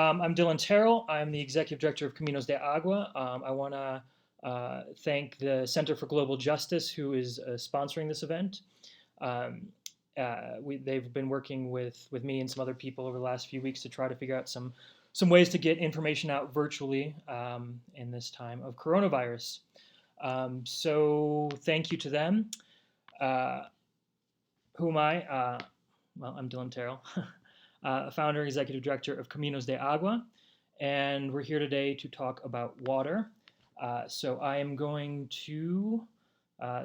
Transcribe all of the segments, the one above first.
I'm Dylan Terrell. I'm the Executive Director of Caminos de Agua. I want to thank the Center for Global Justice, who is sponsoring this event. Um, they've been working with me and some other people over the last few weeks to try to figure out some ways to get information out virtually in this time of coronavirus. So thank you to them. Uh, who am I? Well, I'm Dylan Terrell, founder and executive director of Caminos de Agua, and we're here today to talk about water. So I am going to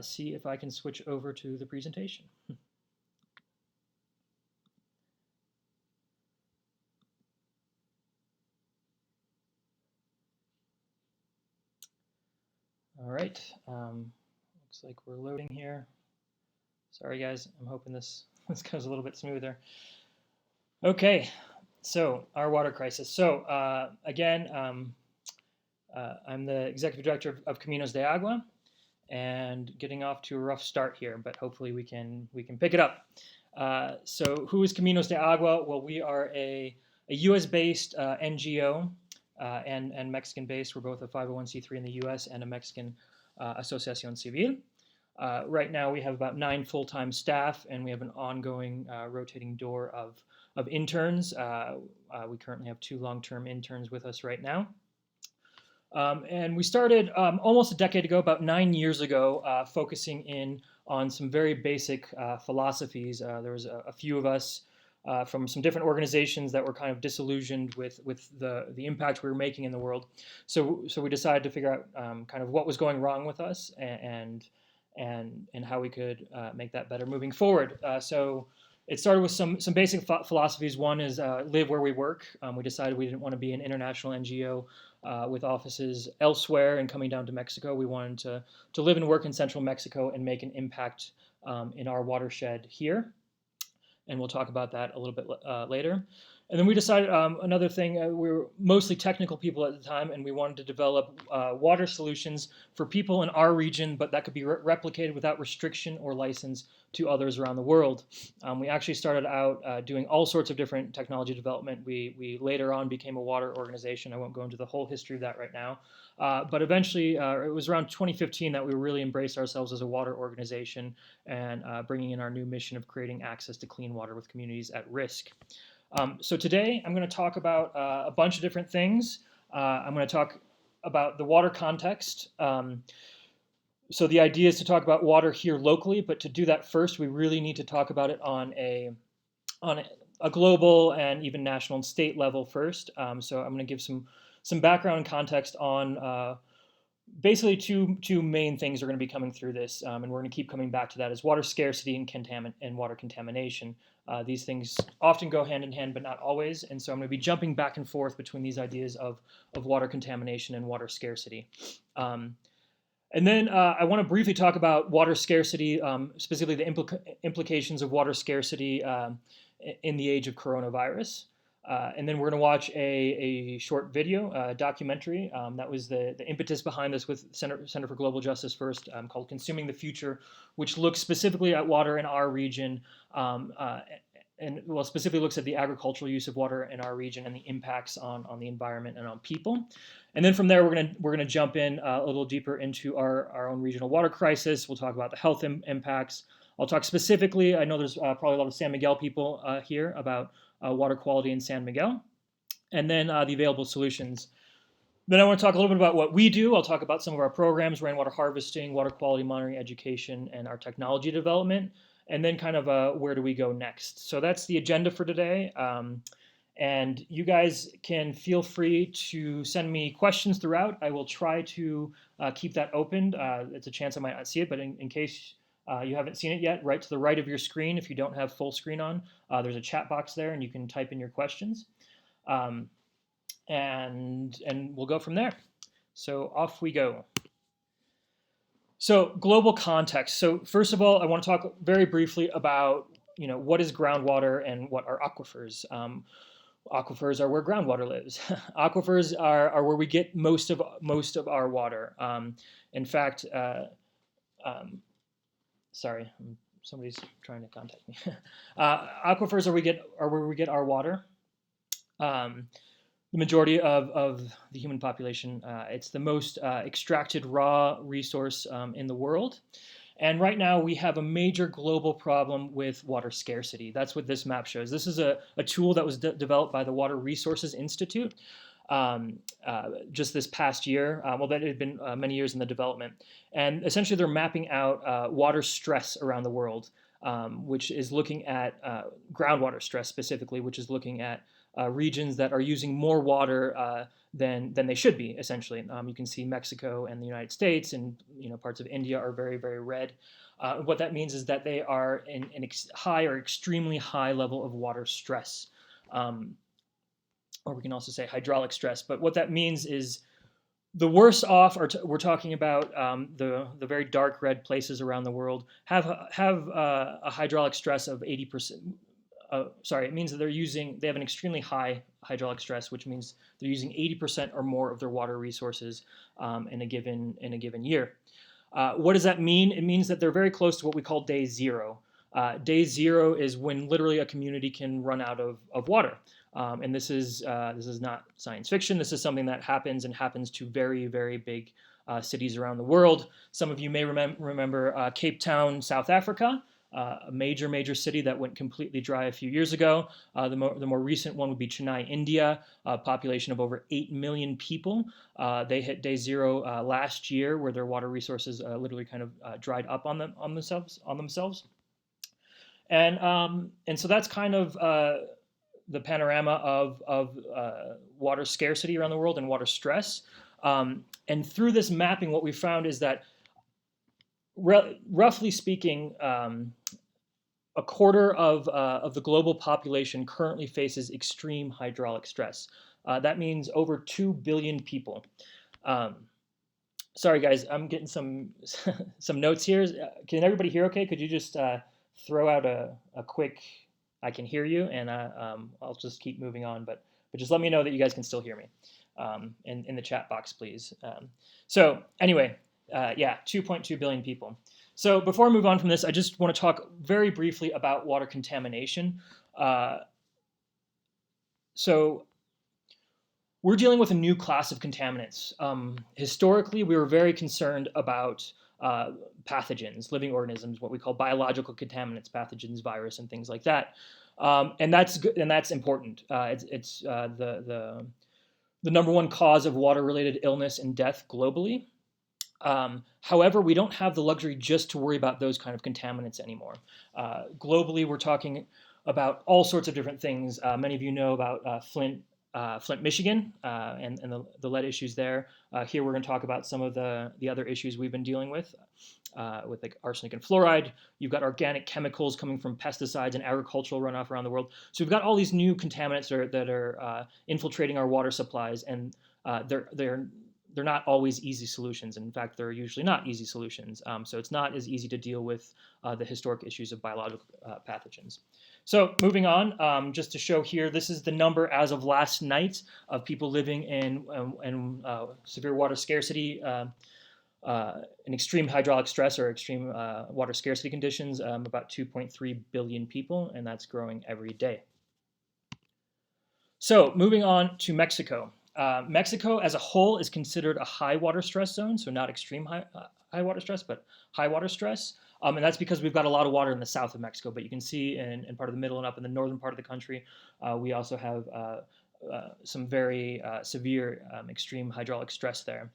see if I can switch over to the presentation. All right, looks like we're loading here. Sorry guys, I'm hoping this goes a little bit smoother. Okay, so our water crisis. So again, I'm the executive director of Caminos de Agua, and getting off to a rough start here, but hopefully we can pick it up. So who is Caminos de Agua? Well, we are a U.S.-based NGO and Mexican-based. We're both a 501c3 in the U.S. and a Mexican Asociación Civil. Right now, we have about 9 full-time staff, and we have an ongoing rotating door of interns. We currently have 2 long-term interns with us right now. And we started almost a decade ago, about 9 years ago, focusing in on some very basic philosophies. There was a few of us from some different organizations that were kind of disillusioned with the impact we were making in the world. So we decided to figure out kind of what was going wrong with us and how we could make that better moving forward. So it started with some basic philosophies. One is live where we work. We decided we didn't want to be an international NGO with offices elsewhere and coming down to Mexico. We wanted to live and work in central Mexico and make an impact in our watershed here. And we'll talk about that a little bit later. And then we decided another thing, we were mostly technical people at the time, and we wanted to develop water solutions for people in our region, but that could be replicated without restriction or license to others around the world. We actually started out doing all sorts of different technology development. We later on became a water organization. I won't go into the whole history of that right now. But eventually, it was around 2015 that we really embraced ourselves as a water organization and bringing in our new mission of creating access to clean water with communities at risk. So today I'm going to talk about a bunch of different things. I'm going to talk about the water context. So the idea is to talk about water here locally, but to do that first, we really need to talk about it on a global and even national and state level first. So I'm going to give some background and context on basically two main things are going to be coming through this, and we're going to keep coming back to that, is water scarcity and water contamination. These things often go hand in hand, but not always, and so I'm going to be jumping back and forth between these ideas of water contamination and water scarcity. And then I want to briefly talk about water scarcity, specifically the implications of water scarcity in the age of coronavirus. And then we're going to watch a short video, documentary. That was the impetus behind this with Center for Global Justice first, called Consuming the Future, which looks specifically at water in our region, and well, specifically looks at the agricultural use of water in our region and the impacts on the environment and on people. And then from there, we're gonna jump in a little deeper into our own regional water crisis. We'll talk about the health impacts. I'll talk specifically, I know there's probably a lot of San Miguel people here, about water quality in San Miguel, and then the available solutions. Then I want to talk a little bit about what we do. I'll talk about some of our programs, rainwater harvesting, water quality monitoring, education, and our technology development, and then kind of where do we go next. So that's the agenda for today. And you guys can feel free to send me questions throughout. I will try to keep that open. It's a chance I might not see it, but in case you haven't seen it yet, right to the right of your screen, if you don't have full screen on, there's a chat box there, and you can type in your questions. And we'll go from there. So off we go. So global context. So first of all, I want to talk very briefly about what is groundwater and what are aquifers. Aquifers are where groundwater lives. Aquifers are where we get most of our water. In fact, sorry, somebody's trying to contact me. Aquifers are where we get our water. the majority of the human population. It's the most extracted raw resource in the world. And right now we have a major global problem with water scarcity. That's what this map shows. This is a tool that was developed by the Water Resources Institute just this past year. Well, that had been many years in the development. And essentially they're mapping out water stress around the world, which is looking at groundwater stress specifically, which is looking at regions that are using more water than they should be. Essentially, you can see Mexico and the United States, and parts of India are very, very red. What that means is that they are in an high or extremely high level of water stress, or we can also say hydraulic stress. But what that means is the worse off, we're talking about the very dark red places around the world have a hydraulic stress of 80%. Sorry, it means that they have an extremely high hydraulic stress, which means they're using 80% or more of their water resources in a given year. What does that mean? It means that they're very close to what we call day zero. Day zero is when literally a community can run out of water. And this is not science fiction. This is something that happens to very, very big cities around the world. Some of you may remember Cape Town, South Africa, a major city that went completely dry a few years ago. The more recent one would be Chennai, India, a population of over 8 million people. They hit day zero last year, where their water resources literally kind of dried up on themselves. And so that's kind of the panorama of water scarcity around the world and water stress. And through this mapping, what we found is that, roughly speaking, a quarter of the global population currently faces extreme hydraulic stress. That means over 2 billion people. Sorry, guys, I'm getting some notes here. Can everybody hear okay? Could you just throw out a quick, I can hear you, and I'll just keep moving on, but just let me know that you guys can still hear me in the chat box, please. So anyway, yeah, 2.2 billion people. So before I move on from this, I just want to talk very briefly about water contamination. So we're dealing with a new class of contaminants. Historically, we were very concerned about pathogens, living organisms, what we call biological contaminants, pathogens, virus, and things like that. And that's good, and that's important. It's the number one cause of water-related illness and death globally. However, we don't have the luxury just to worry about those kind of contaminants anymore. Globally, we're talking about all sorts of different things. Many of you know about Flint, Michigan, and the lead issues there. Here we're going to talk about some of the other issues we've been dealing with like arsenic and fluoride. You've got organic chemicals coming from pesticides and agricultural runoff around the world. So we've got all these new contaminants that are infiltrating our water supplies, and they're not always easy solutions. In fact, they're usually not easy solutions. So it's not as easy to deal with the historic issues of biological pathogens. So moving on, just to show here, this is the number as of last night of people living in severe water scarcity, in extreme hydraulic stress or extreme water scarcity conditions, about 2.3 billion people, and that's growing every day. So moving on to Mexico. Mexico as a whole is considered a high water stress zone, so not extreme high water stress, but high water stress. And that's because we've got a lot of water in the south of Mexico, but you can see in part of the middle and up in the northern part of the country, we also have some very severe extreme hydraulic stress there.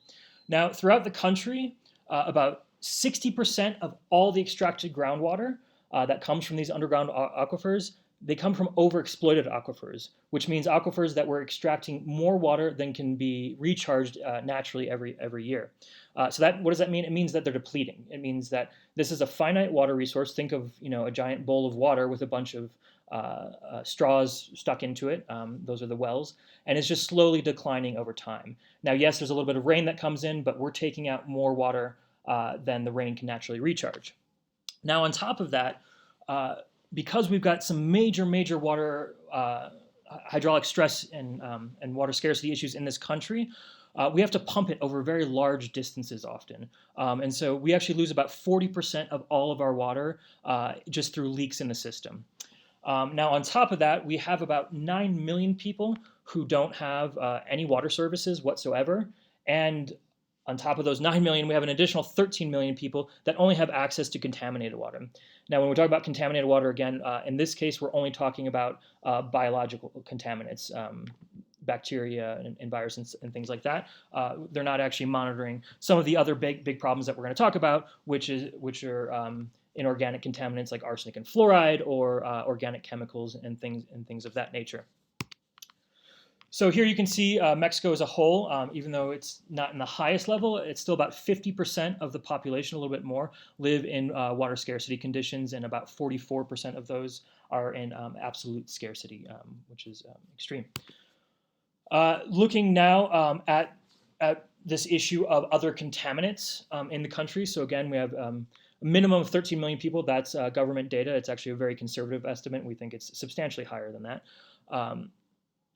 Now, throughout the country, about 60% of all the extracted groundwater that comes from these underground aquifers, they come from overexploited aquifers, which means aquifers that we're extracting more water than can be recharged naturally every year. So what does that mean? It means that they're depleting. It means that this is a finite water resource. Think of a giant bowl of water with a bunch of straws stuck into it. Those are the wells, and it's just slowly declining over time. Now, yes, there's a little bit of rain that comes in, but we're taking out more water than the rain can naturally recharge. Now, on top of that, because we've got some major water hydraulic stress and water scarcity issues in this country, we have to pump it over very large distances often. And so we actually lose about 40% of all of our water just through leaks in the system. Now, on top of that, we have about 9 million people who don't have any water services whatsoever. And on top of those 9 million, we have an additional 13 million people that only have access to contaminated water. Now, when we talk about contaminated water, again, in this case, we're only talking about biological contaminants, bacteria and viruses and things like that. They're not actually monitoring some of the other big problems that we're going to talk about, which are inorganic contaminants like arsenic and fluoride, or organic chemicals and things of that nature. So here you can see Mexico as a whole, even though it's not in the highest level, it's still about 50% of the population, a little bit more, live in water scarcity conditions, and about 44% of those are in absolute scarcity, which is extreme. Looking now at this issue of other contaminants in the country. So again, we have a minimum of 13 million people. That's government data. It's actually a very conservative estimate. We think it's substantially higher than that.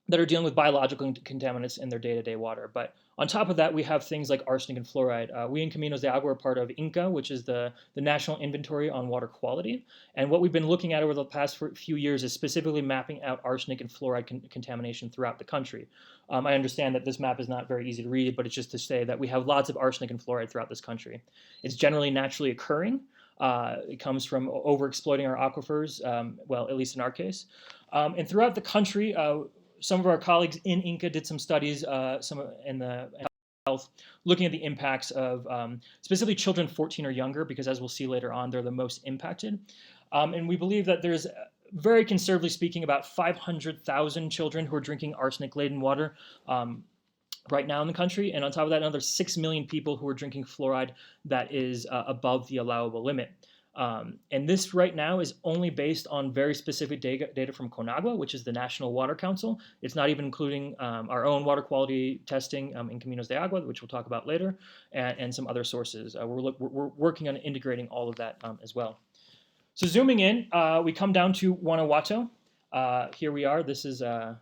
That are dealing with biological contaminants in their day-to-day water. But on top of that, we have things like arsenic and fluoride. We in Caminos de Agua are part of INCA, which is the National Inventory on Water Quality. And what we've been looking at over the past few years is specifically mapping out arsenic and fluoride contamination throughout the country. I understand that this map is not very easy to read, but it's just to say that we have lots of arsenic and fluoride throughout this country. It's generally naturally occurring. It comes from overexploiting our aquifers, well, at least in our case. And throughout the country, some of our colleagues in INCA did some studies, in the health, looking at the impacts of specifically children 14 or younger, because as we'll see later on, they're the most impacted. And we believe that there's, very conservatively speaking, about 500,000 children who are drinking arsenic-laden water right now in the country. And on top of that, another 6 million people who are drinking fluoride that is above the allowable limit. And this right now is only based on very specific data from CONAGUA, which is the National Water Council. It's not even including our own water quality testing in Caminos de Agua, which we'll talk about later, and some other sources. We're working on integrating all of that as well. So zooming in, we come down to Guanajuato. Here we are. This is, I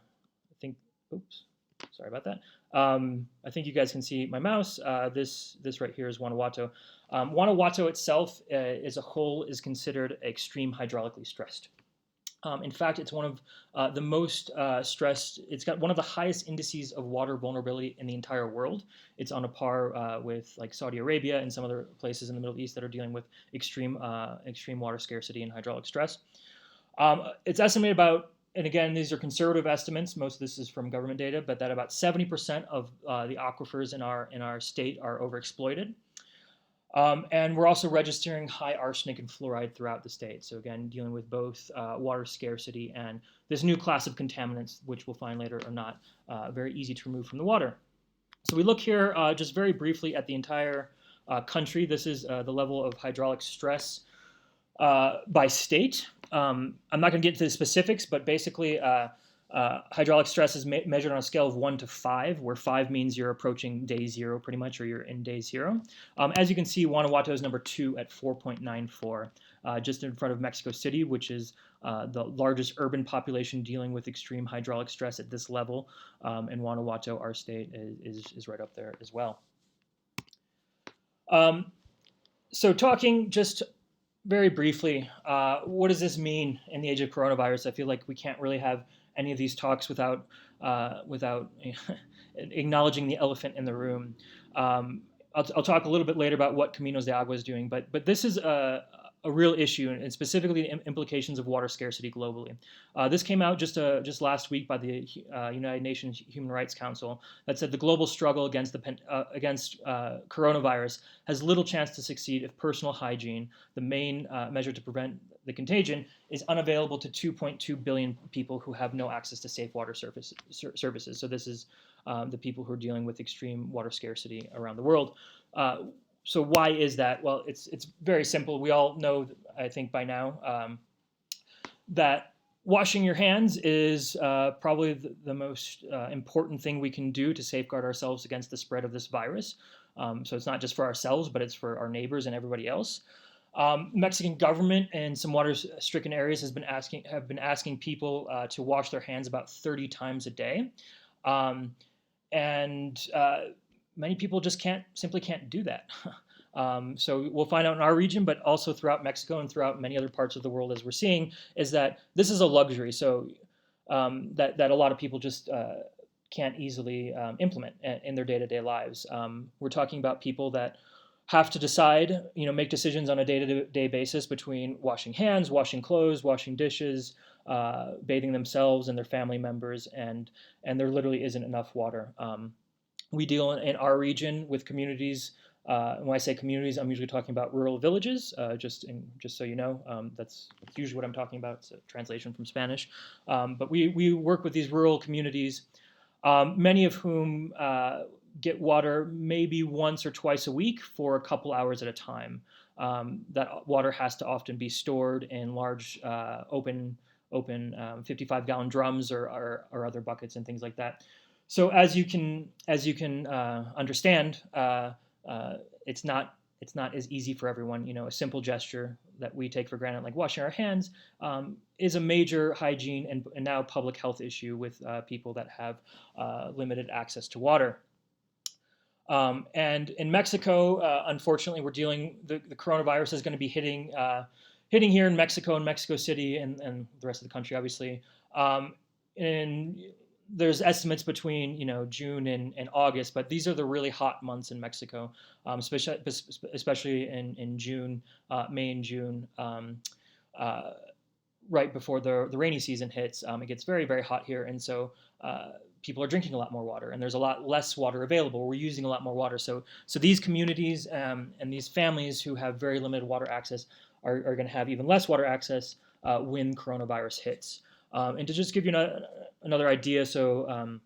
think, oops, sorry about that. I think you guys can see my mouse. This right here is Guanajuato. Guanajuato itself, as a whole, is considered extreme hydraulically stressed. In fact, it's one of the most stressed. It's got one of the highest indices of water vulnerability in the entire world. It's on a par with like Saudi Arabia and some other places in the Middle East that are dealing with extreme water scarcity and hydraulic stress. It's estimated about, and again, these are conservative estimates. Most of this is from government data, but that about 70% of the aquifers in our state are overexploited. And we're also registering high arsenic and fluoride throughout the state. So again, dealing with both water scarcity and this new class of contaminants, which we'll find later are not very easy to remove from the water. So we look here just very briefly at the entire country. This is the level of hydraulic stress by state. I'm not going to get into the specifics, but basically hydraulic stress is measured on a scale of 1 to 5, where 5 means you're approaching day 0 pretty much, or you're in day 0. As you can see, Guanajuato is number 2 at 4.94, just in front of Mexico City, which is the largest urban population dealing with extreme hydraulic stress at this level. And Guanajuato, our state, is right up there as well. So talking just very briefly, what does this mean in the age of coronavirus? I feel like we can't really have any of these talks without acknowledging the elephant in the room. I'll talk a little bit later about what Caminos de Agua is doing, but this is a real issue, and specifically the implications of water scarcity globally. This came out just last week by the United Nations Human Rights Council that said the global struggle against coronavirus has little chance to succeed if personal hygiene, the main measure to prevent the contagion, is unavailable to 2.2 billion people who have no access to safe water services. So this is the people who are dealing with extreme water scarcity around the world. So why is that? Well, it's very simple. We all know, I think by now, that washing your hands is probably the most important thing we can do to safeguard ourselves against the spread of this virus. So it's not just for ourselves, but it's for our neighbors and everybody else. Mexican government in some water-stricken areas have been asking people to wash their hands about 30 times a day, and many people just simply can't do that. So we'll find out in our region, but also throughout Mexico and throughout many other parts of the world, as we're seeing, is that this is a luxury. So that a lot of people just can't easily implement in their day-to-day lives. We're talking about people that have to decide, make decisions on a day-to-day basis between washing hands, washing clothes, washing dishes, bathing themselves and their family members, and there literally isn't enough water. We deal in our region with communities. When I say communities, I'm usually talking about rural villages. Just so you know, that's usually what I'm talking about. It's a translation from Spanish. But we work with these rural communities, many of whom get water maybe once or twice a week for a couple hours at a time. That water has to often be stored in large open 55-gallon drums or other buckets and things like that. So as you can understand, it's not as easy for everyone. A simple gesture that we take for granted, like washing our hands, is a major hygiene and now public health issue with people that have limited access to water. And in Mexico, unfortunately, we're dealing. The coronavirus is going to be hitting here in Mexico and Mexico City and the rest of the country, obviously. And there's estimates between June and August, but these are the really hot months in Mexico, especially in June, May and June, right before the rainy season hits. It gets very, very hot here, and so people are drinking a lot more water, and there's a lot less water available. We're using a lot more water, so these communities and these families who have very limited water access are going to have even less water access when coronavirus hits. And to just give you another idea, so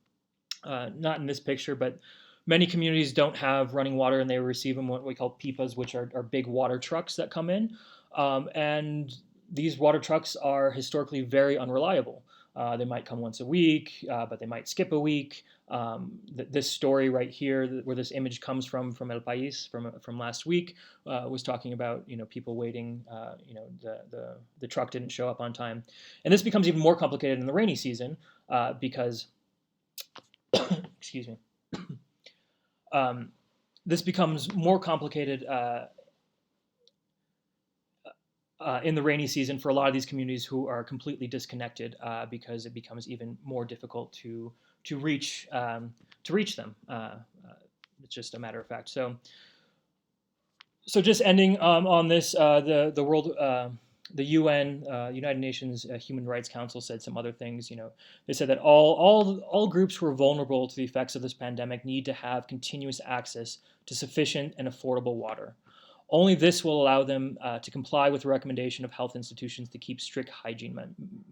not in this picture, but many communities don't have running water, and they receive them what we call pipas, which are big water trucks that come in. And these water trucks are historically very unreliable. They might come once a week, but they might skip a week. This story right here, where this image comes from El País, from last week, was talking about people waiting. The truck didn't show up on time, and this becomes even more complicated in the rainy season because, excuse me, this becomes more complicated in the rainy season for a lot of these communities who are completely disconnected because it becomes even more difficult to reach them. It's just a matter of fact. So just ending on this, the world, the UN, United Nations Human Rights Council said some other things. They said that all groups who are vulnerable to the effects of this pandemic need to have continuous access to sufficient and affordable water. Only this will allow them to comply with the recommendation of health institutions to keep strict hygiene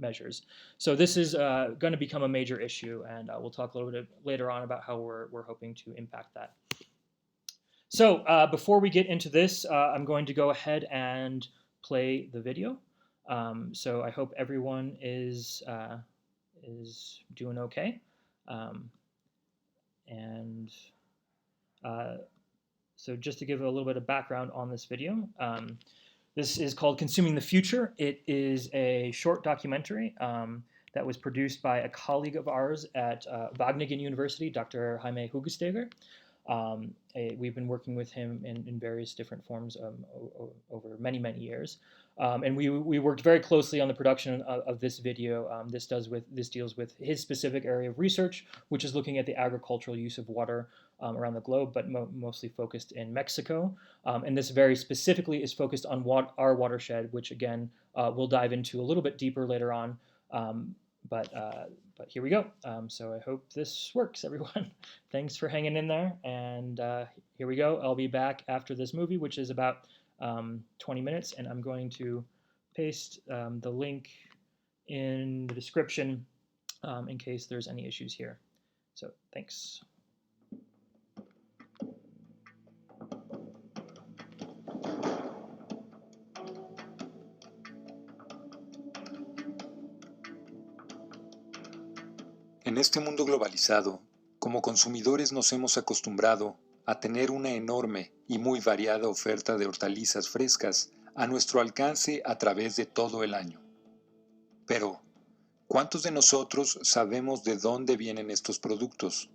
measures. So this is going to become a major issue, and we'll talk a little bit later on about how we're hoping to impact that. So before we get into this, I'm going to go ahead and play the video. So I hope everyone is doing okay, and. So just to give a little bit of background on this video, this is called Consuming the Future. It is a short documentary that was produced by a colleague of ours at Wageningen University, Dr. Jaime Hugesteger. We've been working with him in various different forms over many, many years. And we worked very closely on the production of this video. This deals with his specific area of research, which is looking at the agricultural use of water around the globe, but mostly focused in Mexico. And this very specifically is focused on our watershed, which again we'll dive into a little bit deeper later on. But here we go. So I hope this works, everyone. Thanks for hanging in there. And here we go. I'll be back after this movie, which is about 20 minutes. And I'm going to paste the link in the description in case there's any issues here. So thanks. En este mundo globalizado, como consumidores nos hemos acostumbrado a tener una enorme y muy variada oferta de hortalizas frescas a nuestro alcance a través de todo el año. Pero, ¿cuántos de nosotros sabemos de dónde vienen estos productos?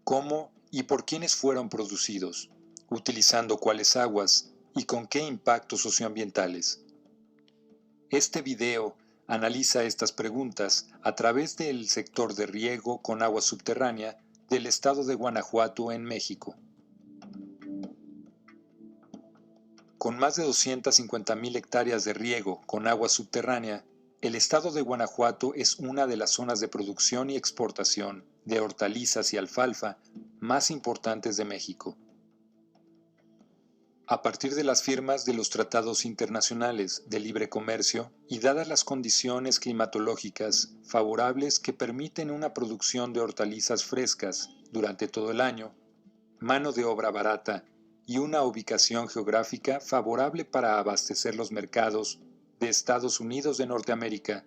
¿Cómo y por quiénes fueron producidos? ¿Utilizando cuáles aguas y con qué impactos socioambientales? Este video analiza estas preguntas a través del sector de riego con agua subterránea del estado de Guanajuato en México. Con más de 250,000 hectáreas de riego con agua subterránea, el estado de Guanajuato es una de las zonas de producción y exportación de hortalizas y alfalfa más importantes de México. A partir de las firmas de los tratados internacionales de libre comercio y dadas las condiciones climatológicas favorables que permiten una producción de hortalizas frescas durante todo el año, mano de obra barata y una ubicación geográfica favorable para abastecer los mercados de Estados Unidos de Norteamérica,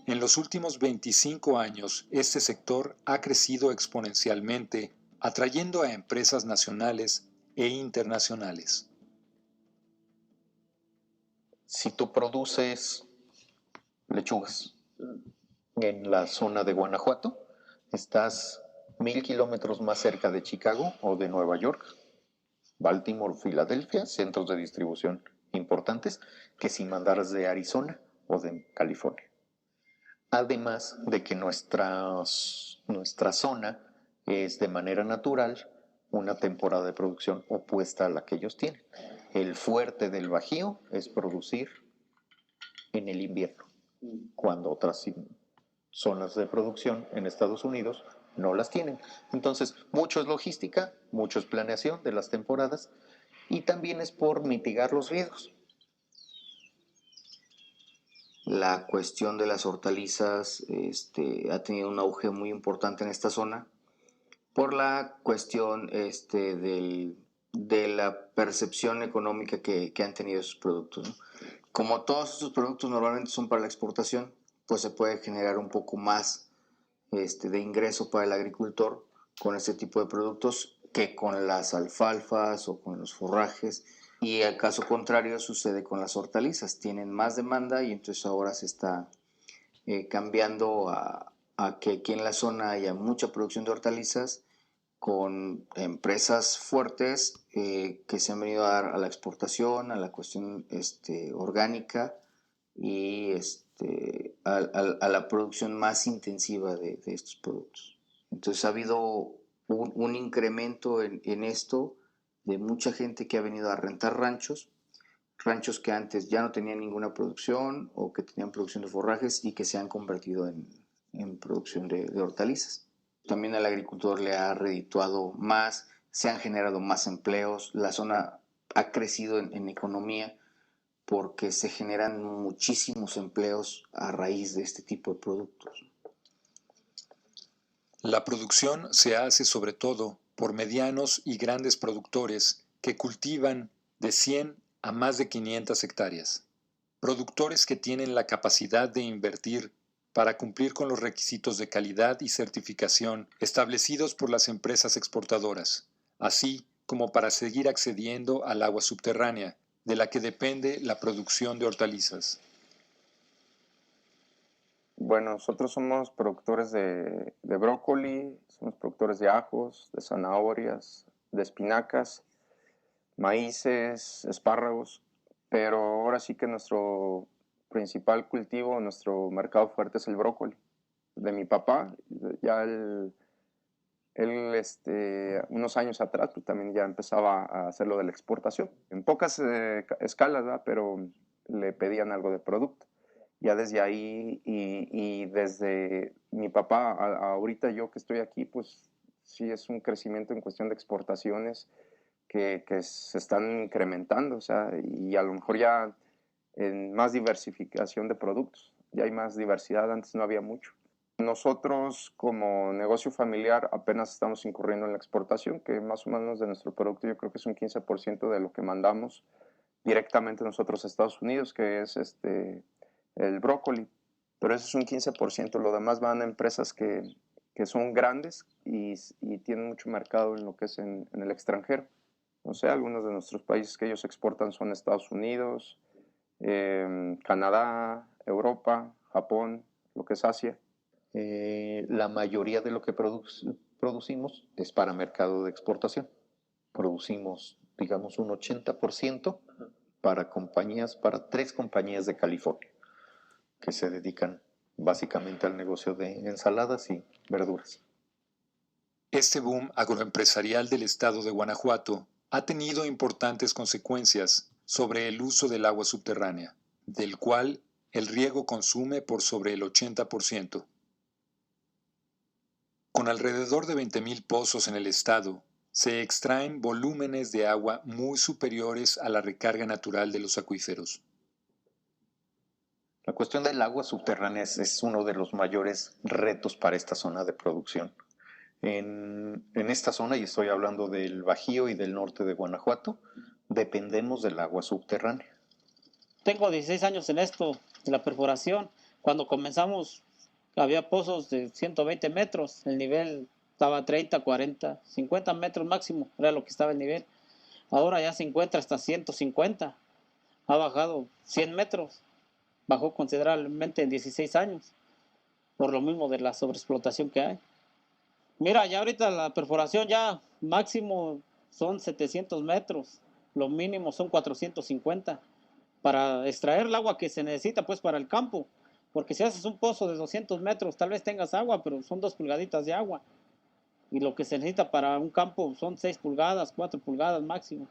en los últimos 25 años este sector ha crecido exponencialmente, atrayendo a empresas nacionales e internacionales. Si tú produces lechugas en la zona de Guanajuato, estás 1,000 kilómetros más cerca de Chicago o de Nueva York, Baltimore, Filadelfia, centros de distribución importantes, que si mandaras de Arizona o de California. Además de que nuestra zona es de manera natural una temporada de producción opuesta a la que ellos tienen. El fuerte del Bajío es producir en el invierno, cuando otras zonas de producción en Estados Unidos no las tienen. Entonces, mucho es logística, mucho es planeación de las temporadas y también es por mitigar los riesgos. La cuestión de las hortalizas ha tenido un auge muy importante en esta zona por la cuestión de la percepción económica que han tenido esos productos, ¿no? Como todos estos productos normalmente son para la exportación, pues se puede generar un poco más de ingreso para el agricultor con este tipo de productos que con las alfalfas o con los forrajes. Y al caso contrario sucede con las hortalizas, tienen más demanda y entonces ahora se está cambiando a que aquí en la zona haya mucha producción de hortalizas con empresas fuertes que se han venido a dar a la exportación, a la cuestión orgánica y a la producción más intensiva de estos productos. Entonces ha habido un incremento en esto de mucha gente que ha venido a rentar ranchos que antes ya no tenían ninguna producción o que tenían producción de forrajes y que se han convertido en producción de hortalizas. También al agricultor le ha redituado más, se han generado más empleos, la zona ha crecido en economía porque se generan muchísimos empleos a raíz de este tipo de productos. La producción se hace sobre todo por medianos y grandes productores que cultivan de 100 a más de 500 hectáreas. Productores que tienen la capacidad de invertir para cumplir con los requisitos de calidad y certificación establecidos por las empresas exportadoras, así como para seguir accediendo al agua subterránea, de la que depende la producción de hortalizas. Bueno, nosotros somos productores de brócoli, somos productores de ajos, de zanahorias, de espinacas, maíces, espárragos, pero ahora sí que nuestro principal cultivo, nuestro mercado fuerte es el brócoli. De mi papá, ya él unos años atrás pues, también ya empezaba a hacer lo de la exportación, en pocas escalas, ¿verdad? Pero le pedían algo de producto. Ya desde ahí y desde mi papá ahorita yo que estoy aquí, pues sí es un crecimiento en cuestión de exportaciones que se están incrementando, o sea, y a lo mejor ya en más diversificación de productos, ya hay más diversidad, antes no había mucho. Nosotros como negocio familiar apenas estamos incurriendo en la exportación, que más o menos de nuestro producto yo creo que es un 15% de lo que mandamos directamente nosotros a Estados Unidos, que es el brócoli, pero eso es un 15%, lo demás van a empresas que son grandes y tienen mucho mercado en lo que es en el extranjero. No sé, algunos de nuestros países que ellos exportan son Estados Unidos, Canadá, Europa, Japón, lo que es Asia. La mayoría de lo que producimos es para mercado de exportación. Producimos, digamos, un 80% para para 3 compañías de California que se dedican básicamente al negocio de ensaladas y verduras. Este boom agroempresarial del estado de Guanajuato ha tenido importantes consecuencias sobre el uso del agua subterránea, del cual el riego consume por sobre el 80%. Con alrededor de 20,000 pozos en el estado, se extraen volúmenes de agua muy superiores a la recarga natural de los acuíferos. La cuestión del agua subterránea es uno de los mayores retos para esta zona de producción. En esta zona, y estoy hablando del Bajío y del norte de Guanajuato, dependemos del agua subterránea. Tengo 16 años en esto, de la perforación. Cuando comenzamos había pozos de 120 metros, el nivel estaba 30, 40, 50 metros máximo, era lo que estaba el nivel. Ahora ya se encuentra hasta 150, ha bajado 100 metros, bajó considerablemente en 16 años, por lo mismo de la sobreexplotación que hay. Mira, ya ahorita la perforación ya máximo son 700 metros, lo mínimo son 450 para extraer el agua que se necesita pues para el campo, porque si haces un pozo de 200 metros tal vez tengas agua, pero son 2 pulgaditas de agua, y lo que se necesita para un campo son 6 pulgadas, 4 pulgadas máximo.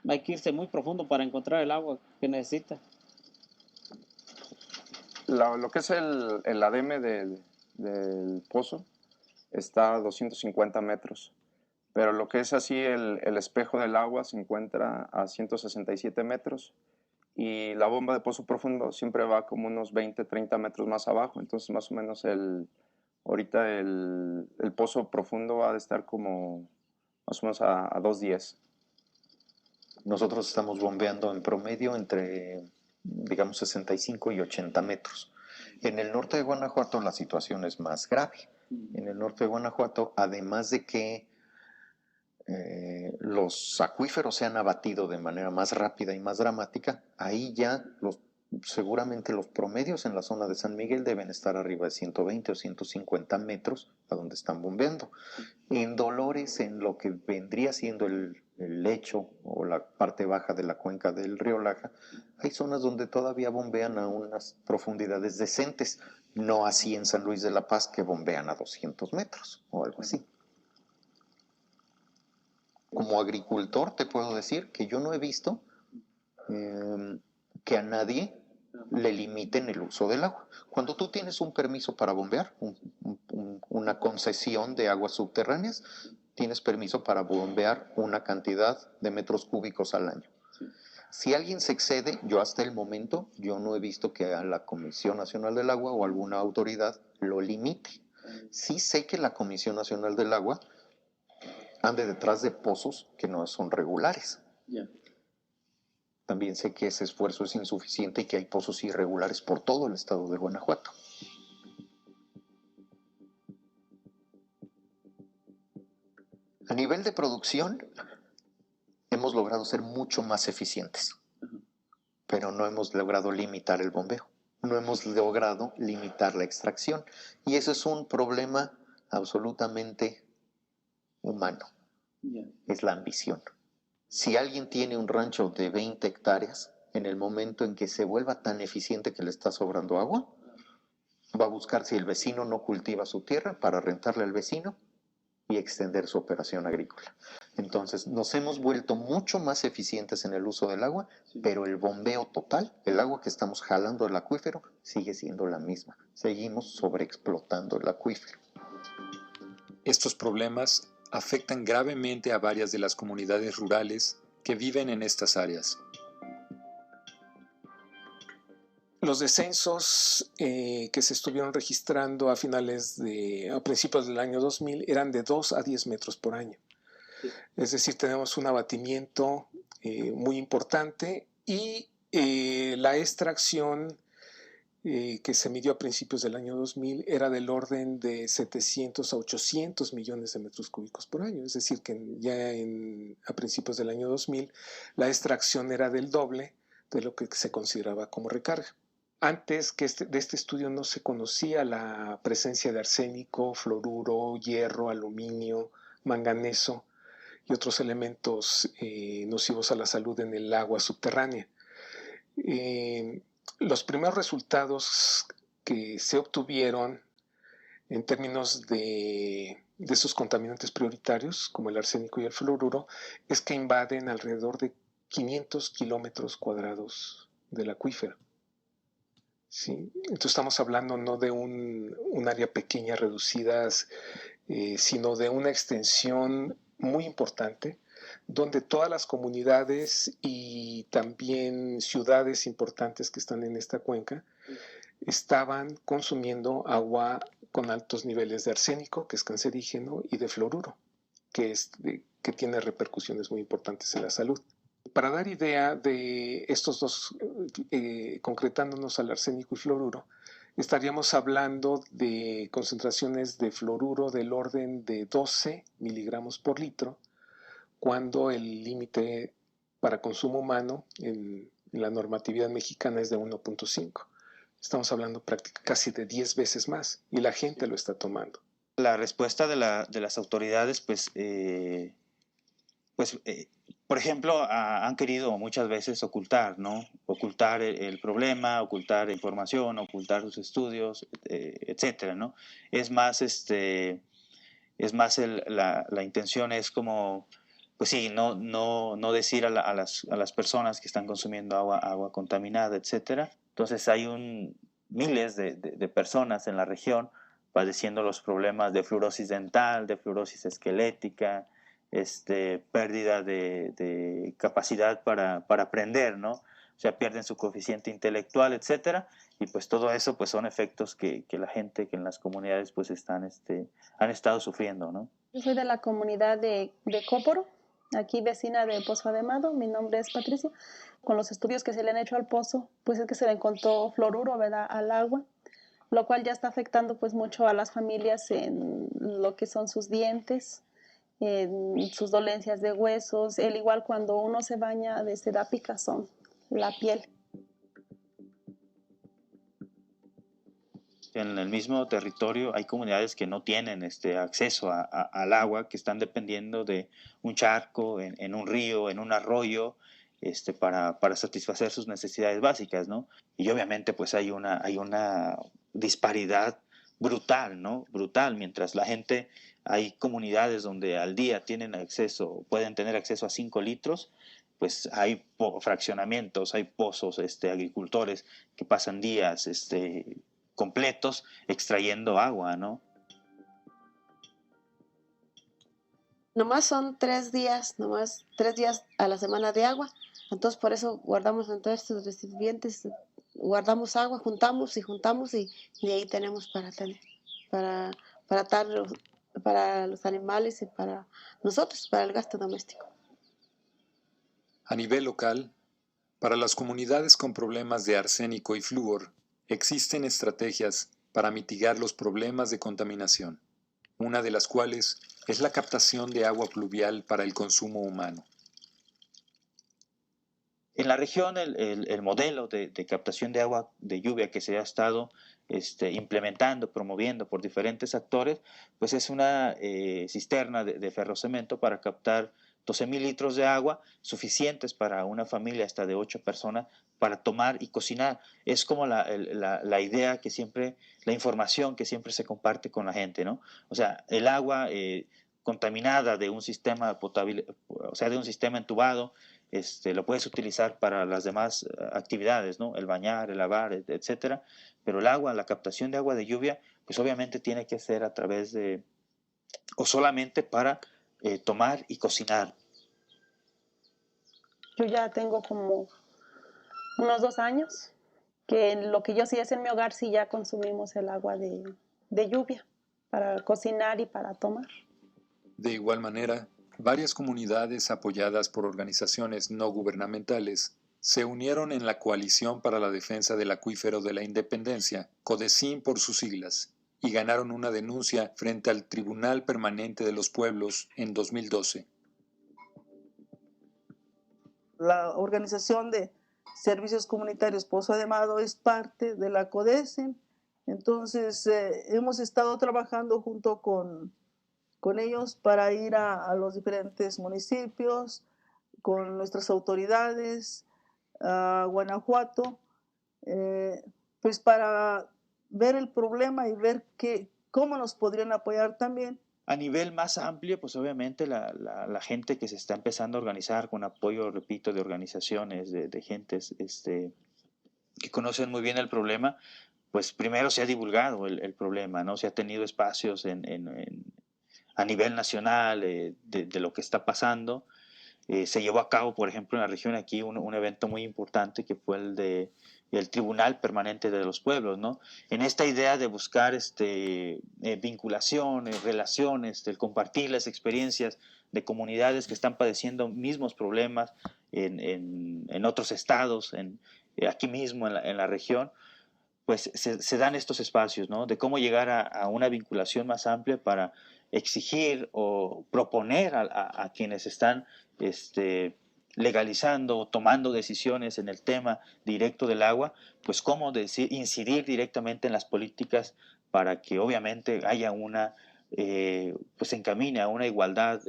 Hay que irse muy profundo para encontrar el agua que necesita. Lo que es el ADM del pozo está a 250 metros, pero lo que es así el espejo del agua se encuentra a 167 metros y la bomba de pozo profundo siempre va como unos 20, 30 metros más abajo, entonces más o menos ahorita el pozo profundo va a estar como más o menos a 210. Nosotros estamos bombeando en promedio entre, digamos, 65 y 80 metros. En el norte de Guanajuato la situación es más grave. En el norte de Guanajuato, además de que los acuíferos se han abatido de manera más rápida y más dramática, ahí ya seguramente los promedios en la zona de San Miguel deben estar arriba de 120 o 150 metros a donde están bombeando. En Dolores, en lo que vendría siendo el lecho o la parte baja de la cuenca del río Laja, hay zonas donde todavía bombean a unas profundidades decentes, no así en San Luis de la Paz que bombean a 200 metros o algo así. Como agricultor te puedo decir que yo no he visto que a nadie le limiten el uso del agua. Cuando tú tienes un permiso para bombear, una concesión de aguas subterráneas, tienes permiso para bombear una cantidad de metros cúbicos al año. Si alguien se excede, yo hasta el momento, yo no he visto que a la Comisión Nacional del Agua o alguna autoridad lo limite. Sí sé que la Comisión Nacional del Agua ande detrás de pozos que no son regulares. También sé que ese esfuerzo es insuficiente y que hay pozos irregulares por todo el estado de Guanajuato. A nivel de producción, hemos logrado ser mucho más eficientes, pero no hemos logrado limitar el bombeo, no hemos logrado limitar la extracción, y eso es un problema absolutamente humano, es la ambición. Si alguien tiene un rancho de 20 hectáreas, en el momento en que se vuelva tan eficiente que le está sobrando agua, va a buscar si el vecino no cultiva su tierra para rentarle al vecino y extender su operación agrícola. Entonces, nos hemos vuelto mucho más eficientes en el uso del agua, pero el bombeo total, el agua que estamos jalando del acuífero, sigue siendo la misma. Seguimos sobreexplotando el acuífero. Estos problemas afectan gravemente a varias de las comunidades rurales que viven en estas áreas. Los descensos que se estuvieron registrando a principios del año 2000 eran de 2 a 10 metros por año. Sí. Es decir, tenemos un abatimiento muy importante y la extracción que se midió a principios del año 2000 era del orden de 700 a 800 millones de metros cúbicos por año. Es decir, que a principios del año 2000 la extracción era del doble de lo que se consideraba como recarga. Antes de este estudio no se conocía la presencia de arsénico, fluoruro, hierro, aluminio, manganeso y otros elementos nocivos a la salud en el agua subterránea. Los primeros resultados que se obtuvieron en términos de de esos contaminantes prioritarios, como el arsénico y el fluoruro, es que invaden alrededor de 500 kilómetros cuadrados del acuífero. ¿Sí? Entonces estamos hablando no de un área pequeña, reducida, sino de una extensión muy importante, donde todas las comunidades y también ciudades importantes que están en esta cuenca estaban consumiendo agua con altos niveles de arsénico, que es cancerígeno, y de fluoruro, que tiene repercusiones muy importantes en la salud. Para dar idea de estos dos, concretándonos al arsénico y fluoruro, estaríamos hablando de concentraciones de fluoruro del orden de 12 miligramos por litro, cuando el límite para consumo humano en la normatividad mexicana es de 1.5. Estamos hablando casi de 10 veces más y la gente lo está tomando. La respuesta de las autoridades, por ejemplo, han querido muchas veces ocultar, ¿no? Ocultar el problema, ocultar información, ocultar sus estudios, etcétera, ¿no? Es más, la intención es como, pues sí, no decir a las personas que están consumiendo agua contaminada, etcétera. Entonces hay miles de personas en la región padeciendo los problemas de fluorosis dental, de fluorosis esquelética, pérdida de capacidad para aprender, ¿no? O sea, pierden su coeficiente intelectual, etcétera, y pues todo eso pues son efectos que la gente, que en las comunidades pues han estado sufriendo, ¿no? Yo soy de la comunidad de Cóporo, aquí vecina de Pozo Ademado. Mi nombre es Patricia. Con los estudios que se le han hecho al pozo, pues es que se le encontró fluoruro, ¿verdad?, al agua, lo cual ya está afectando pues mucho a las familias en lo que son sus dientes, en sus dolencias de huesos, el igual cuando uno se baña, da picazón la piel. En el mismo territorio hay comunidades que no tienen acceso al agua, que están dependiendo de un charco, en un río, en un arroyo, para satisfacer sus necesidades básicas, ¿no? Y obviamente pues hay una disparidad brutal, ¿no? Brutal, mientras la gente, hay comunidades donde al día pueden tener acceso a 5 litros, pues hay fraccionamientos, hay pozos, agricultores que pasan días, completos extrayendo agua, ¿no? Nomás son 3 días, nomás 3 días a la semana de agua. Entonces por eso guardamos en todos estos recipientes, guardamos agua, juntamos y de ahí tenemos para para los animales y para nosotros, para el gasto doméstico. A nivel local, para las comunidades con problemas de arsénico y flúor, existen estrategias para mitigar los problemas de contaminación, una de las cuales es la captación de agua pluvial para el consumo humano. En la región, el modelo de captación de agua de lluvia que se ha estado implementando, promoviendo por diferentes actores, pues es una cisterna de ferrocemento para captar 12,000 litros de agua, suficientes para una familia hasta de 8 personas, para tomar y cocinar. Es como la idea que siempre, la información que siempre se comparte con la gente, ¿no? O sea, el agua contaminada de un sistema potable, o sea, de un sistema entubado, lo puedes utilizar para las demás actividades, ¿no? El bañar, el lavar, etcétera. Pero el agua, la captación de agua de lluvia, pues obviamente tiene que ser a través o solamente para tomar y cocinar. Yo ya tengo como unos 2 años que lo que yo sí es en mi hogar, sí ya consumimos el agua de lluvia para cocinar y para tomar. De igual manera, varias comunidades apoyadas por organizaciones no gubernamentales se unieron en la Coalición para la Defensa del Acuífero de la Independencia, CODECIN por sus siglas, y ganaron una denuncia frente al Tribunal Permanente de los Pueblos en 2012. La organización de servicios comunitarios Pozo Ademado es parte de la CODECIN, entonces hemos estado trabajando junto con ellos para ir a los diferentes municipios, con nuestras autoridades, a Guanajuato, pues para ver el problema y ver cómo nos podrían apoyar también A nivel más amplio, pues obviamente la gente que se está empezando a organizar con apoyo, repito, de organizaciones, de gentes que conocen muy bien el problema, pues primero se ha divulgado el problema, ¿no? Se ha tenido espacios a nivel nacional de lo que está pasando. Se llevó a cabo, por ejemplo, en la región aquí un evento muy importante que fue el Tribunal Permanente de los Pueblos, ¿no? En esta idea de buscar vinculaciones, relaciones, el compartir las experiencias de comunidades que están padeciendo mismos problemas en otros estados, aquí mismo en la región, pues se dan estos espacios, ¿no? De cómo llegar a una vinculación más amplia para exigir o proponer a quienes están legalizando o tomando decisiones en el tema directo del agua, pues cómo incidir directamente en las políticas para que obviamente haya pues se encamine a una igualdad,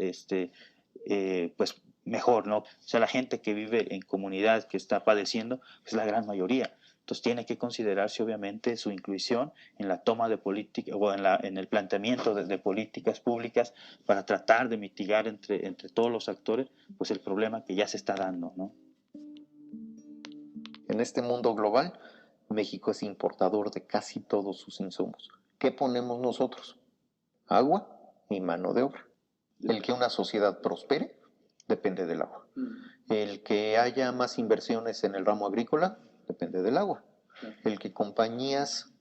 pues mejor, ¿no? O sea, la gente que vive en comunidad que está padeciendo, es la gran mayoría. Entonces tiene que considerarse obviamente su inclusión en la toma de política o en el planteamiento de políticas públicas para tratar de mitigar entre todos los actores pues el problema que ya se está dando, ¿no? En este mundo global, México es importador de casi todos sus insumos. ¿Qué ponemos nosotros? Agua y mano de obra. El que una sociedad prospere depende del agua. El que haya más inversiones en el ramo agrícola depende del agua. El que compañías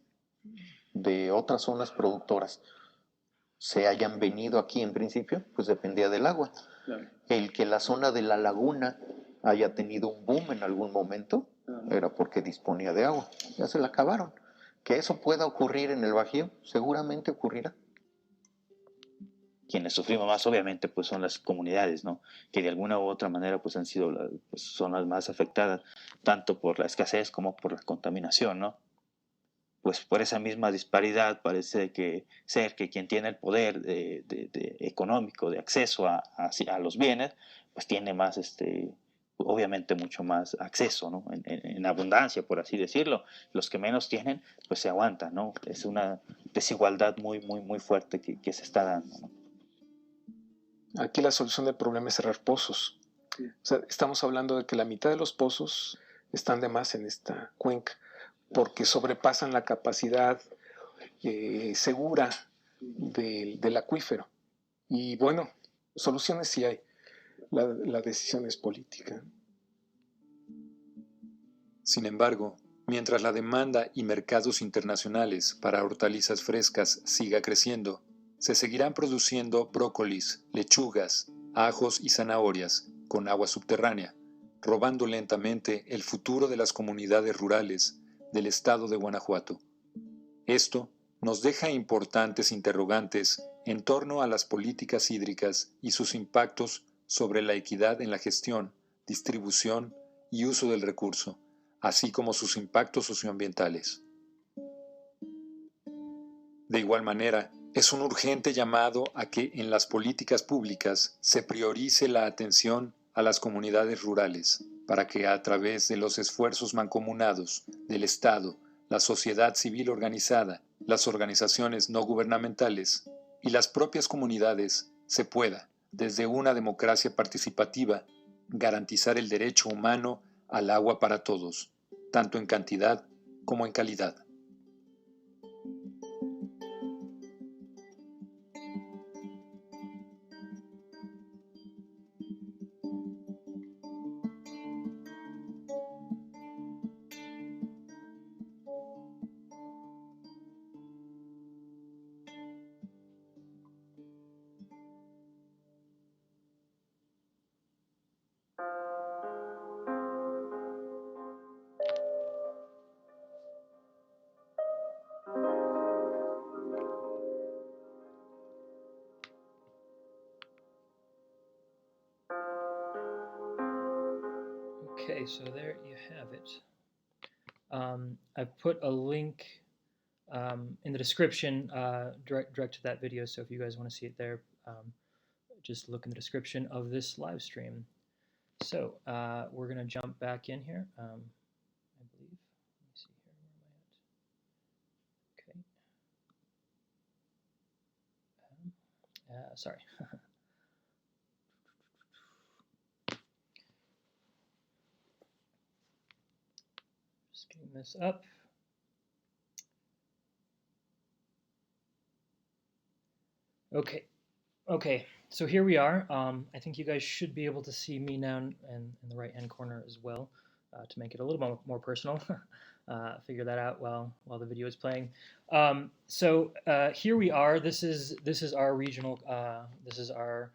de otras zonas productoras se hayan venido aquí en principio, pues dependía del agua. El que la zona de la laguna haya tenido un boom en algún momento era porque disponía de agua. Ya se la acabaron. Que eso pueda ocurrir en el Bajío, seguramente ocurrirá. Quienes sufrimos más obviamente pues son las comunidades, ¿no? Que de alguna u otra manera pues han sido pues, son las más afectadas tanto por la escasez como por la contaminación, ¿no? Pues por esa misma disparidad parece ser que quien tiene el poder económico de acceso a los bienes pues tiene más obviamente mucho más acceso, ¿no? En abundancia, por así decirlo. Los que menos tienen pues se aguantan, ¿no? Es una desigualdad muy fuerte que se está dando, ¿no? Aquí la solución del problema es cerrar pozos. O sea, estamos hablando de que la mitad de los pozos están de más en esta cuenca porque sobrepasan la capacidad segura del acuífero. Y bueno, soluciones sí hay. La decisión es política. Sin embargo, mientras la demanda y mercados internacionales para hortalizas frescas siga creciendo, se seguirán produciendo brócolis, lechugas, ajos y zanahorias con agua subterránea, robando lentamente el futuro de las comunidades rurales del estado de Guanajuato. Esto nos deja importantes interrogantes en torno a las políticas hídricas y sus impactos sobre la equidad en la gestión, distribución y uso del recurso, así como sus impactos socioambientales. De igual manera, es un urgente llamado a que en las políticas públicas se priorice la atención a las comunidades rurales, para que a través de los esfuerzos mancomunados del Estado, la sociedad civil organizada, las organizaciones no gubernamentales y las propias comunidades se pueda, desde una democracia participativa, garantizar el derecho humano al agua para todos, tanto en cantidad como en calidad. Okay, so there you have it. I've put a link in the description direct to that video, so if you guys want to see it there, just look in the description of this live stream. So we're going to jump back in here, I believe. Let me see here, where am I at? Okay. sorry. Just getting this up. Okay, so here we are. I think you guys should be able to see me now in the right-hand corner as well, to make it a little more personal. Figure that out while the video is playing. So here we are. This is our regional. This is our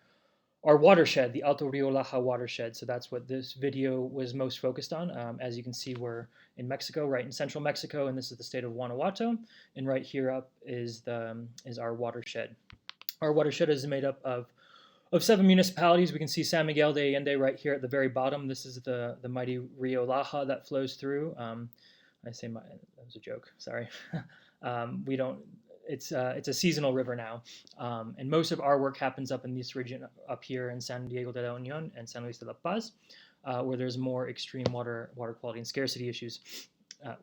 watershed, the Alto Rio Laja watershed. So that's what this video was most focused on. As you can see, we're in Mexico, right in central Mexico, and this is the state of Guanajuato. And right here up is our watershed. Our watershed is made up of 7 municipalities. We can see San Miguel de Allende right here at the very bottom. This is the mighty Rio Laja that flows through. I say that was a joke. Sorry. We don't. It's a seasonal river now, and most of our work happens up in this region up here in San Diego de la Unión and San Luis de la Paz, where there's more extreme water quality and scarcity issues,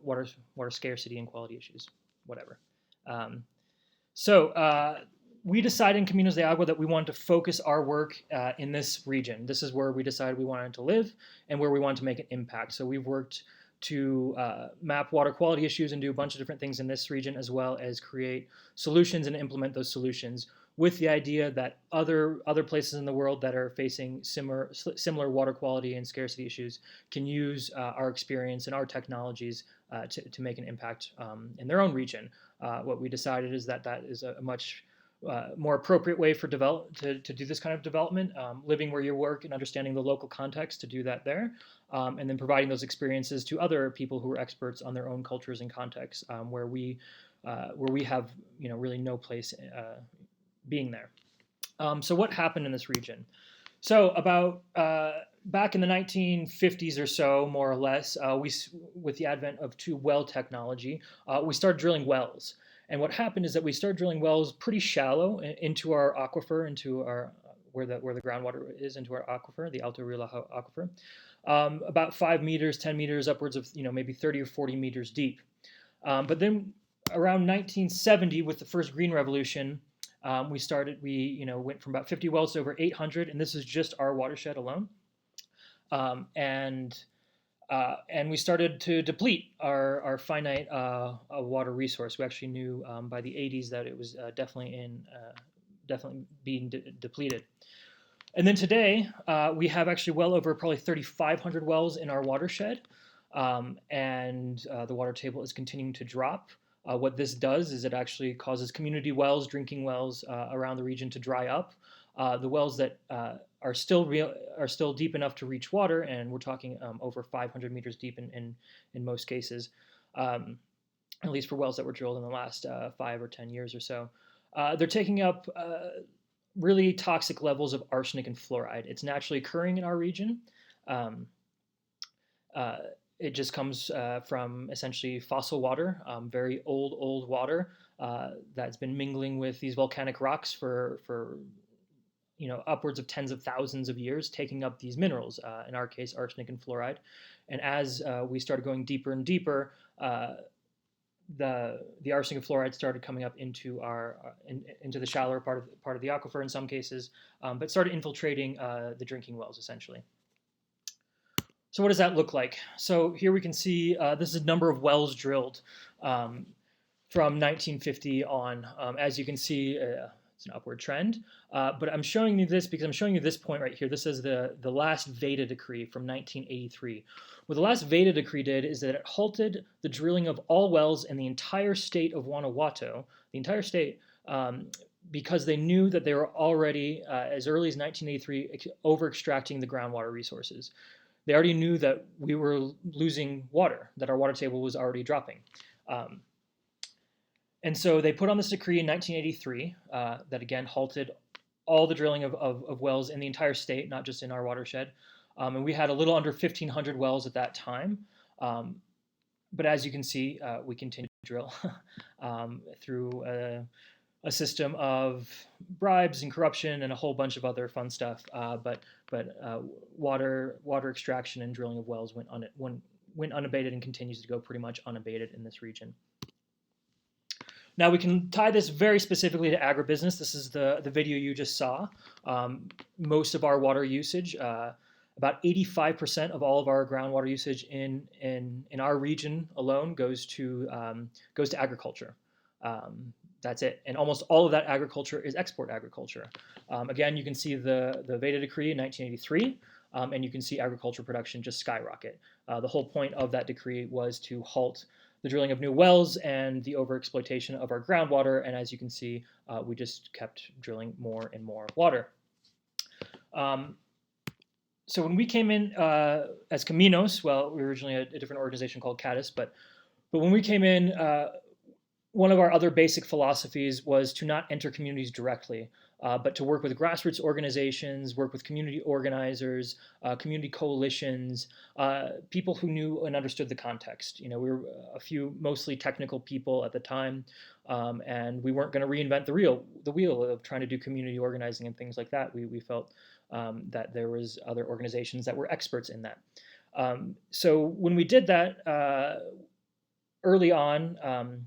water scarcity and quality issues, whatever. So we decided in Caminos de Agua that we wanted to focus our work in this region. This is where we decided we wanted to live and where we wanted to make an impact. So we've worked to map water quality issues and do a bunch of different things in this region, as well as create solutions and implement those solutions with the idea that other places in the world that are facing similar water quality and scarcity issues can use our experience and our technologies to make an impact in their own region. What we decided is that is a much more appropriate way for to do this kind of development, living where you work and understanding the local context to do that there, and then providing those experiences to other people who are experts on their own cultures and contexts, where we have really no place being there. So what happened in this region? So about back in the 1950s or so, more or less, with the advent of well technology, we started drilling wells. And what happened is that we started drilling wells pretty shallow into our aquifer, into our where the groundwater is, into our aquifer, the Alto Rio Laja aquifer, about 5 meters, 10 meters, upwards of maybe 30 or 40 meters deep. But then around 1970, with the first Green Revolution, we went from about 50 wells to over 800, and this is just our watershed alone. And we started to deplete our finite water resource. We actually knew by the 80s that it was definitely being depleted. And then today, we have actually well over probably 3,500 wells in our watershed, and the water table is continuing to drop. What this does is it actually causes community wells, drinking wells around the region to dry up. The wells that are still deep enough to reach water, and we're talking over 500 meters deep in most cases, at least for wells that were drilled in the last 5 or 10 years or so. They're taking up really toxic levels of arsenic and fluoride. It's naturally occurring in our region. It just comes from essentially fossil water, very old water that's been mingling with these volcanic rocks for upwards of tens of thousands of years, taking up these minerals, in our case, arsenic and fluoride. And as we started going deeper and deeper, the arsenic and fluoride started coming up into into the shallower part of the aquifer in some cases, but started infiltrating the drinking wells essentially. So what does that look like? So here we can see this is a number of wells drilled from 1950 on. As you can see, it's an upward trend. But I'm showing you this because I'm showing you this point right here. This is the last Veda decree from 1983. What the last Veda decree did is that it halted the drilling of all wells in the entire state of Guanajuato, the entire state, because they knew that they were already, as early as 1983, over-extracting the groundwater resources. They already knew that we were losing water, that our water table was already dropping. And so they put on this decree in 1983 that again halted all the drilling of wells in the entire state, not just in our watershed. And we had a little under 1,500 wells at that time. But as you can see, we continue to drill through a system of bribes and corruption and a whole bunch of other fun stuff. But water extraction and drilling of wells went unabated and continues to go pretty much unabated in this region. Now we can tie this very specifically to agribusiness. This is the video you just saw. Most of our water usage, about 85% of all of our groundwater usage in our region alone goes to agriculture. That's it. And almost all of that agriculture is export agriculture. Again, you can see the Veda Decree in 1983, and you can see agriculture production just skyrocket. The whole point of that decree was to halt the drilling of new wells and the overexploitation of our groundwater. And as you can see, we just kept drilling more and more water. So when we came in as Caminos, well, we were originally a different organization called Caddis, but when we came in, one of our other basic philosophies was to not enter communities directly, but to work with grassroots organizations, work with community organizers, community coalitions, people who knew and understood the context. You know, we were a few mostly technical people at the time, and we weren't going to reinvent the wheel of trying to do community organizing and things like that. We felt that there was other organizations that were experts in that. So when we did that early on,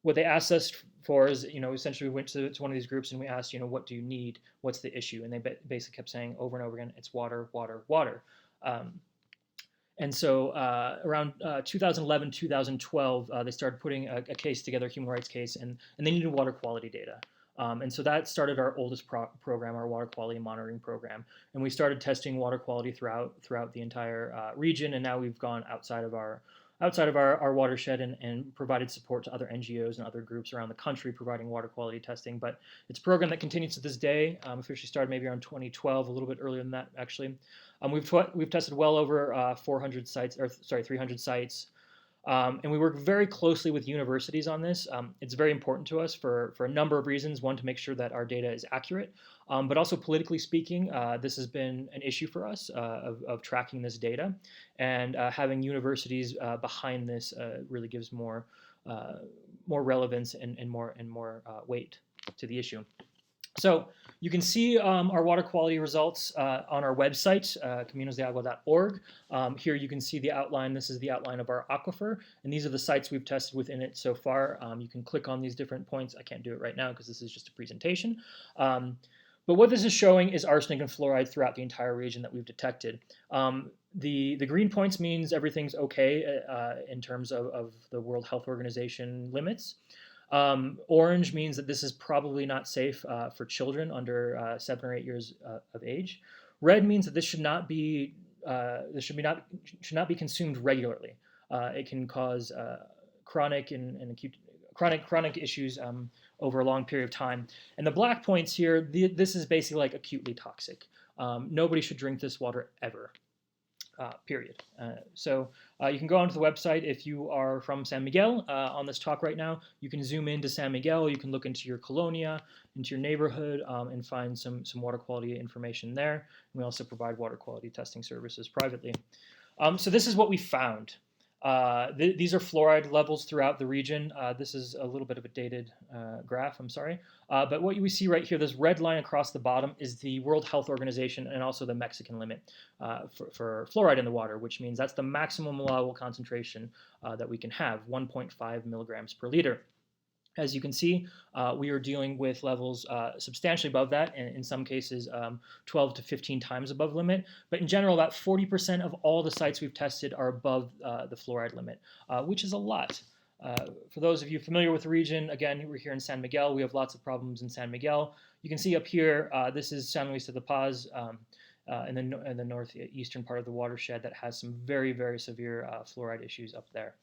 what they asked us for is, essentially we went to one of these groups and we asked, what do you need? What's the issue? And they basically kept saying over and over again, it's water, water, water. And so around 2011, 2012, they started putting a case together, a human rights case, and they needed water quality data. And so that started our oldest program, our water quality monitoring program. And we started testing water quality throughout the entire region. And now we've gone outside of our watershed and provided support to other NGOs and other groups around the country providing water quality testing. But it's a program that continues to this day. Officially started maybe around 2012, a little bit earlier than that actually. We've tested well over 300 sites. And we work very closely with universities on this. It's very important to us for a number of reasons. One, to make sure that our data is accurate, but also politically speaking, this has been an issue for us of tracking this data, and having universities behind this really gives more relevance and more weight to the issue. So you can see our water quality results on our website, caminosdeagua.org. Here you can see the outline. This is the outline of our aquifer, and these are the sites we've tested within it so far. You can click on these different points. I can't do it right now because this is just a presentation. But what this is showing is arsenic and fluoride throughout the entire region that we've detected. The green points means everything's okay in terms of the World Health Organization limits. Orange means that this is probably not safe for children under 7 or 8 years of age. Red means that this should not be consumed regularly. It can cause chronic and acute chronic issues over a long period of time. And the black points here, this is basically like acutely toxic. Nobody should drink this water ever. Period. So you can go onto the website if you are from San Miguel. On this talk right now, you can zoom into San Miguel. You can look into your colonia, into your neighborhood, and find some water quality information there. And we also provide water quality testing services privately. So this is what we found. These are fluoride levels throughout the region. This is a little bit of a dated graph, I'm sorry. But what we see right here, this red line across the bottom is the World Health Organization and also the Mexican limit for fluoride in the water, which means that's the maximum allowable concentration that we can have, 1.5 milligrams per liter. As you can see, we are dealing with levels substantially above that, and in some cases 12 to 15 times above limit. But in general, about 40% of all the sites we've tested are above the fluoride limit, which is a lot. For those of you familiar with the region, again, we're here in San Miguel. We have lots of problems in San Miguel. You can see up here, this is San Luis de la Paz in the northeastern part of the watershed that has some very, very severe fluoride issues up there.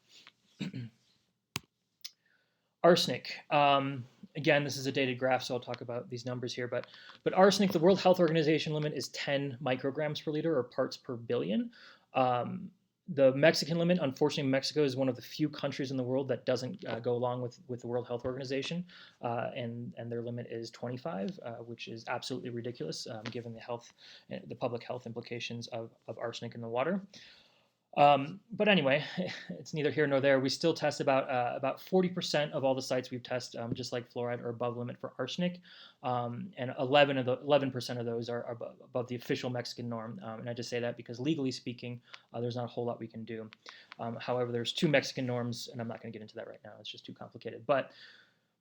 Arsenic. Again, this is a dated graph, so I'll talk about these numbers here. But arsenic, the World Health Organization limit is 10 micrograms per liter, or parts per billion. The Mexican limit, unfortunately, Mexico is one of the few countries in the world that doesn't go along with the World Health Organization, and their limit is 25, which is absolutely ridiculous given the public health implications of arsenic in the water. But anyway, it's neither here nor there. We still test about 40% of all the sites we've tested, just like fluoride, are above limit for arsenic, and 11% of those are above the official Mexican norm. And I just say that because legally speaking, there's not a whole lot we can do. However, there's 2 Mexican norms, and I'm not going to get into that right now. It's just too complicated. But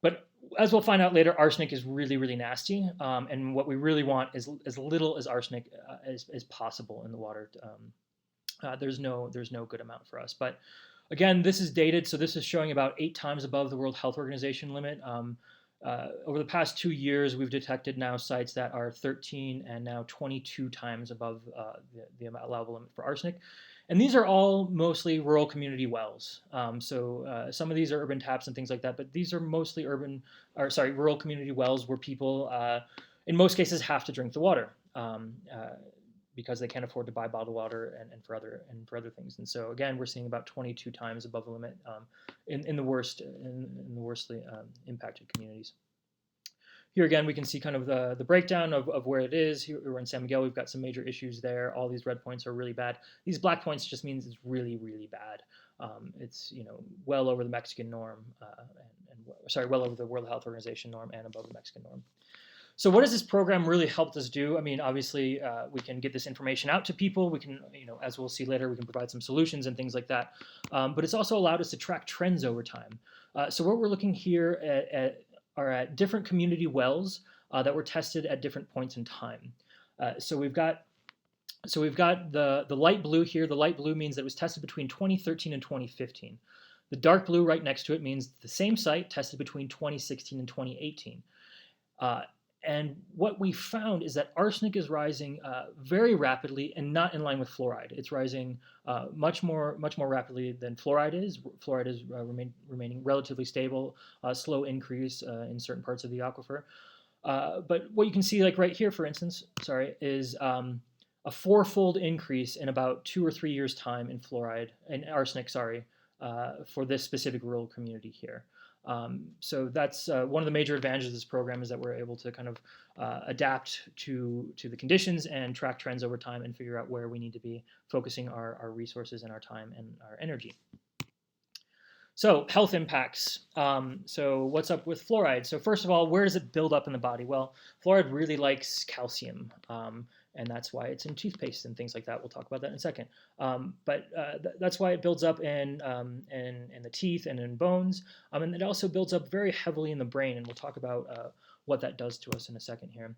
But as we'll find out later, arsenic is really, really nasty. And what we really want is as little as arsenic as possible in the water. There's no good amount for us. But again, this is dated, so this is showing about 8 times above the World Health Organization limit. Over the past 2 years, we've detected now sites that are 13 and now 22 times above the allowable limit for arsenic. And these are all mostly rural community wells. So some of these are urban taps and things like that, but these are mostly rural community wells where people, in most cases, have to drink the water because they can't afford to buy bottled water and for other things. And so again, we're seeing about 22 times above the limit in the worstly impacted communities. Here again, we can see kind of the breakdown of where it is. Here we're in San Miguel. We've got some major issues there. All these red points are really bad. These black points just means it's really, really bad. It's well over the Mexican norm, well over the World Health Organization norm and above the Mexican norm. So what has this program really helped us do? I mean, obviously, we can get this information out to people. We can, as we'll see later, we can provide some solutions and things like that. But it's also allowed us to track trends over time. So what we're looking here are at different community wells that were tested at different points in time. So we've got the light blue here. The light blue means that it was tested between 2013 and 2015. The dark blue right next to it means the same site tested between 2016 and 2018. And what we found is that arsenic is rising very rapidly and not in line with fluoride. It's rising much more rapidly than fluoride is. Fluoride is remaining relatively stable, slow increase in certain parts of the aquifer. But what you can see, like right here, for instance, is a 4-fold increase in about 2 or 3 years' time in arsenic, for this specific rural community here. So that's one of the major advantages of this program is that we're able to kind of adapt to the conditions and track trends over time and figure out where we need to be focusing our resources and our time and our energy. So health impacts. So what's up with fluoride? So first of all, where does it build up in the body? Well, fluoride really likes calcium. And that's why it's in toothpaste and things like that. We'll talk about that in a second. But that's why it builds up in the teeth and in bones. And it also builds up very heavily in the brain. And we'll talk about what that does to us in a second here.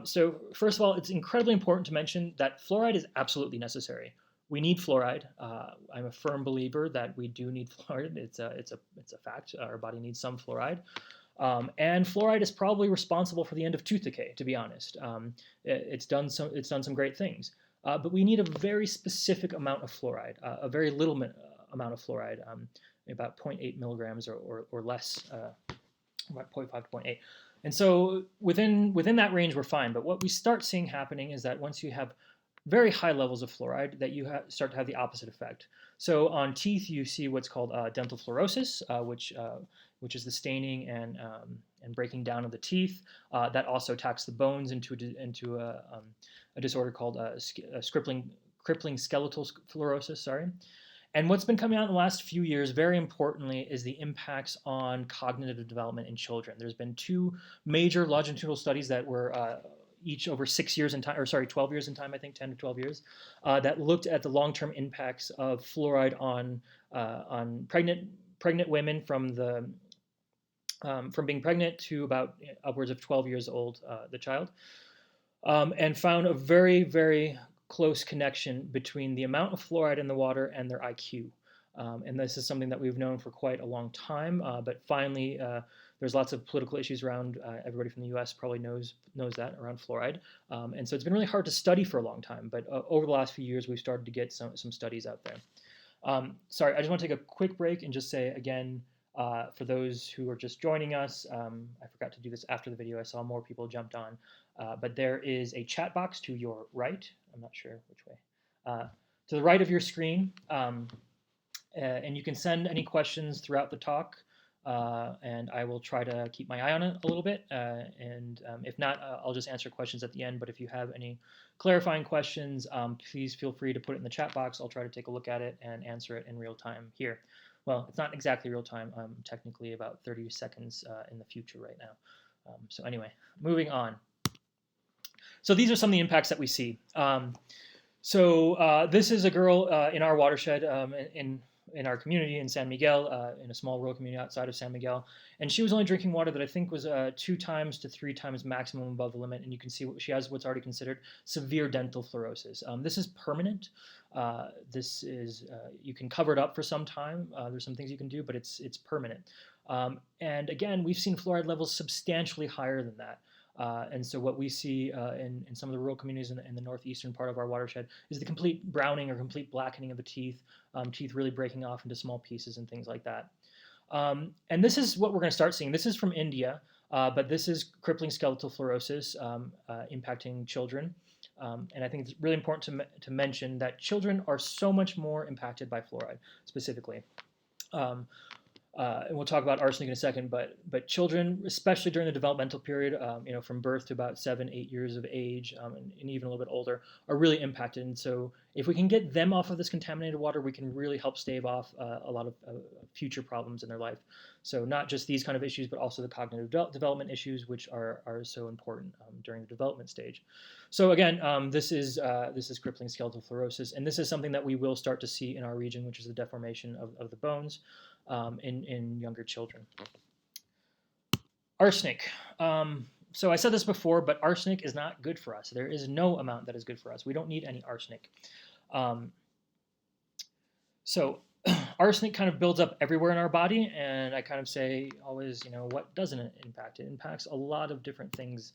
So first of all, it's incredibly important to mention that fluoride is absolutely necessary. We need fluoride. I'm a firm believer that we do need fluoride. It's a fact. Our body needs some fluoride. And fluoride is probably responsible for the end of tooth decay, to be honest. It's done some great things. But we need a very specific amount of fluoride, a very little amount of fluoride, about 0.8 milligrams or less, about 0.5 to 0.8. And so within that range, we're fine. But what we start seeing happening is that once you have very high levels of fluoride, that you start to have the opposite effect. So on teeth, you see what's called dental fluorosis, which is the staining and breaking down of the teeth. That also attacks the bones into a disorder called crippling skeletal fluorosis. And what's been coming out in the last few years, very importantly, is the impacts on cognitive development in children. There's been 2 major longitudinal studies that were each over 6 years in time, 12 years in time, I think 10 to 12 years, that looked at the long-term impacts of fluoride on pregnant women from being pregnant to about upwards of 12 years old, the child, and found a very, very close connection between the amount of fluoride in the water and their IQ. And this is something that we've known for quite a long time, but finally there's lots of political issues around. Everybody from the U.S. probably knows that around fluoride, and so it's been really hard to study for a long time. But over the last few years, we've started to get some studies out there. Sorry, I just want to take a quick break and just say again, for those who are just joining us, I forgot to do this after the video. I saw more people jumped on, but there is a chat box to your right. I'm not sure which way. To the right of your screen, and you can send any questions throughout the talk. And I will try to keep my eye on it a little bit, and if not, I'll just answer questions at the end. But if you have any clarifying questions, please feel free to put it in the chat box. I'll try to take a look at it and answer it in real time here. Well, it's not exactly real time. I'm technically about 30 seconds in the future right now. So anyway, moving on. So these are some of the impacts that we see. So this is a girl in our watershed in in our community in San Miguel, in a small rural community outside of San Miguel, and she was only drinking water that I think was 2 times to 3 times maximum above the limit. And you can see she has what's already considered severe dental fluorosis. This is permanent. This is you can cover it up for some time. There's some things you can do, but it's permanent. And again, we've seen fluoride levels substantially higher than that. And so what we see in some of the rural communities in the northeastern part of our watershed is the complete browning or complete blackening of the teeth, teeth really breaking off into small pieces and things like that. And this is what we're going to start seeing. This is from India, but this is crippling skeletal fluorosis impacting children. And I think it's really important to mention that children are so much more impacted by fluoride specifically. And we'll talk about arsenic in a second, but children, especially during the developmental period, from birth to about 7-8 years of age, and even a little bit older, are really impacted. And so if we can get them off of this contaminated water, we can really help stave off a lot of future problems in their life. So not just these kind of issues, but also the cognitive development issues, which are so important during the development stage. So again, this is crippling skeletal fluorosis, and this is something that we will start to see in our region, which is the deformation of the bones. In younger children. Arsenic. So I said this before, but arsenic is not good for us. There is no amount that is good for us. We don't need any arsenic. So arsenic kind of builds up everywhere in our body, and I kind of say always, what doesn't it impact? It impacts a lot of different things.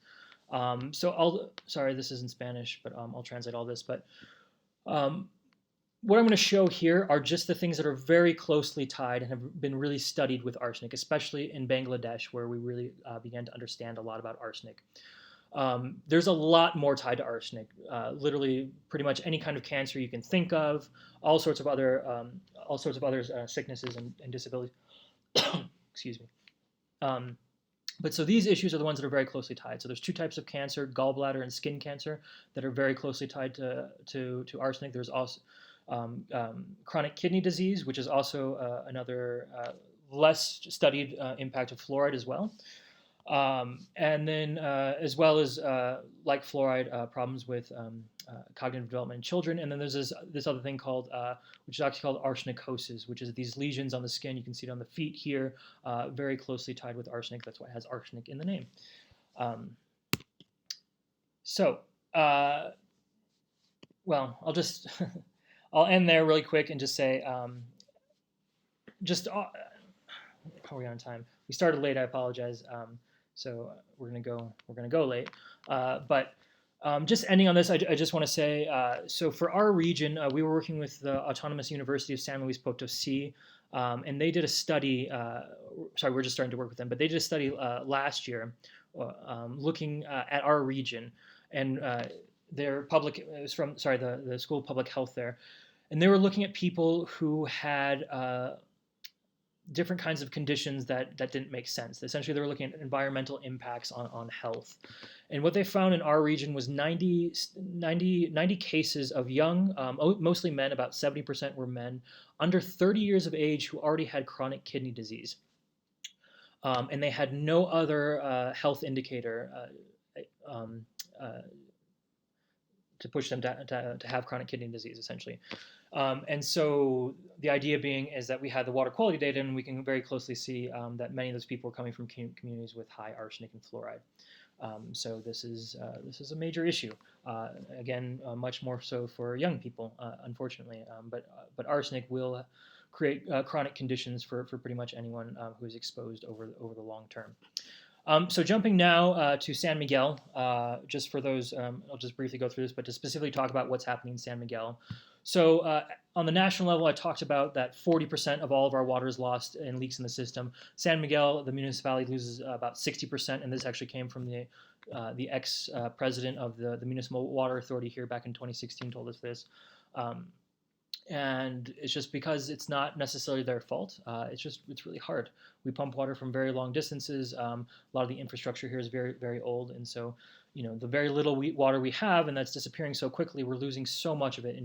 Sorry, this is in Spanish, but I'll translate all this. But what I'm going to show here are just the things that are very closely tied and have been really studied with arsenic, especially in Bangladesh, where we really began to understand a lot about arsenic. There's a lot more tied to arsenic. Literally, pretty much any kind of cancer you can think of, all sorts of other sicknesses and disabilities. Excuse me. But so these issues are the ones that are very closely tied. So there's 2 types of cancer: gallbladder and skin cancer, that are very closely tied to arsenic. There's also chronic kidney disease, which is also another less studied impact of fluoride as well. And then as well as like fluoride, problems with cognitive development in children. And then there's this other thing called, which is actually called arsenicosis, which is these lesions on the skin. You can see it on the feet here, very closely tied with arsenic. That's why it has arsenic in the name. Well, I'll end there really quick and just say, how are we on time? We started late. I apologize. So we're gonna go late. But just ending on this, I just want to say, so for our region, we were working with the Autonomous University of San Luis Potosí, and they did a study. Sorry, we're just starting to work with them, but they did a study last year, looking at our region, and it was from the School of Public Health there, and they were looking at people who had different kinds of conditions that didn't make sense. Essentially, they were looking at environmental impacts on health. And what they found in our region was 90 cases of young, mostly men, about 70% were men, under 30 years of age who already had chronic kidney disease. And they had no other health indicator to push them to have chronic kidney disease, essentially. And so the idea being is that we had the water quality data, and we can very closely see that many of those people were coming from communities with high arsenic and fluoride. So this is a major issue. Again, much more so for young people, unfortunately. But arsenic will create chronic conditions for pretty much anyone who is exposed over the long term. So jumping now to San Miguel, just for those, I'll just briefly go through this, but to specifically talk about what's happening in San Miguel. So on the national level, I talked about that 40% of all of our water is lost in leaks in the system. San Miguel, the municipality, loses about 60%, and this actually came from the ex-president of the Municipal Water Authority here back in 2016 told us this. And it's just because it's not necessarily their fault. It's really hard. We pump water from very long distances. A lot of the infrastructure here is very, very old. And so, the very little water we have, and that's disappearing so quickly, we're losing so much of it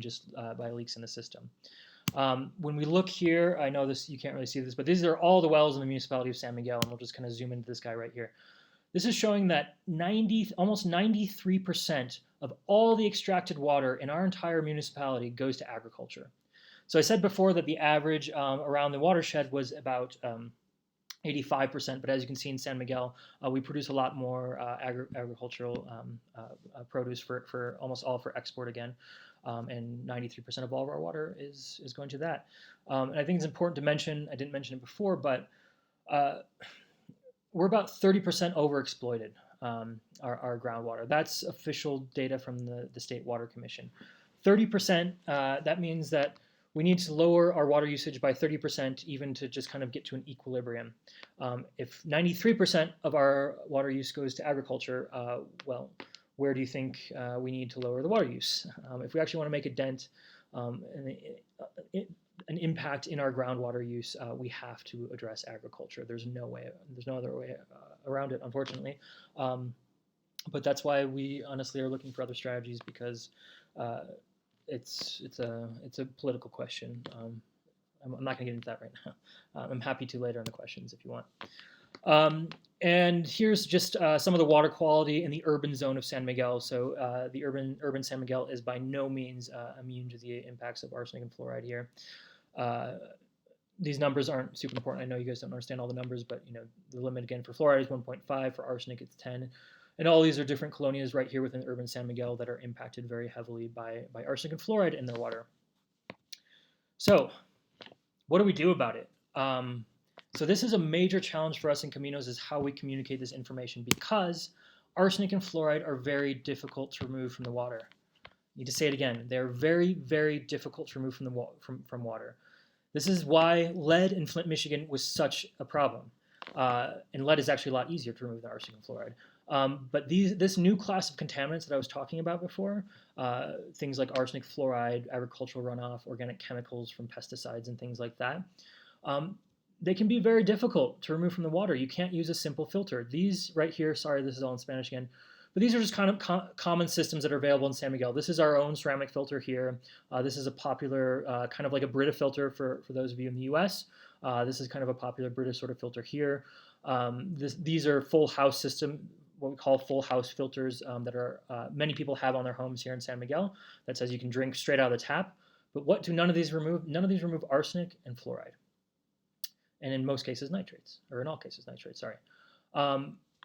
by leaks in the system. When we look here, I know you can't really see this, but these are all the wells in the municipality of San Miguel, and we'll just kind of zoom into this guy right here. This is showing that almost 93% of all the extracted water in our entire municipality goes to agriculture. So I said before that the average around the watershed was about 85%, but as you can see in San Miguel, we produce a lot more agricultural produce for almost all for export again, and 93% of all of our water is going to that. And I think it's important to mention, I didn't mention it before, but we're about 30% overexploited, our groundwater. That's official data from the State Water Commission. 30%, that means that we need to lower our water usage by 30% even to just kind of get to an equilibrium. If 93% of our water use goes to agriculture, well, where do you think we need to lower the water use? If we actually want to make a dent, an impact in our groundwater use, we have to address agriculture. There's no other way around it, unfortunately. But that's why we honestly are looking for other strategies, because it's a political question. I'm not going to get into that right now. I'm happy to later in the questions if you want. And here's just some of the water quality in the urban zone of San Miguel. So the urban San Miguel is by no means immune to the impacts of arsenic and fluoride here. These numbers aren't super important. I know you guys don't understand all the numbers, but the limit again for fluoride is 1.5. For arsenic, it's 10. And all these are different colonias right here within urban San Miguel that are impacted very heavily by arsenic and fluoride in their water. So what do we do about it? So this is a major challenge for us in Caminos, is how we communicate this information, because arsenic and fluoride are very difficult to remove from the water. I need to say it again. They're very, very difficult to remove from water. This is why lead in Flint, Michigan was such a problem. And lead is actually a lot easier to remove than arsenic and fluoride. But this new class of contaminants that I was talking about before, things like arsenic, fluoride, agricultural runoff, organic chemicals from pesticides and things like that, they can be very difficult to remove from the water. You can't use a simple filter. These right here, sorry, this is all in Spanish again, but these are just kind of common systems that are available in San Miguel. This is our own ceramic filter here. This is a popular, kind of like a Brita filter for those of you in the US. This is kind of a popular Brita sort of filter here. These are full house system, what we call full house filters that are many people have on their homes here in San Miguel. That says you can drink straight out of the tap. But what do none of these remove? None of these remove arsenic and fluoride. And in most cases, nitrates, or in all cases, nitrates, sorry.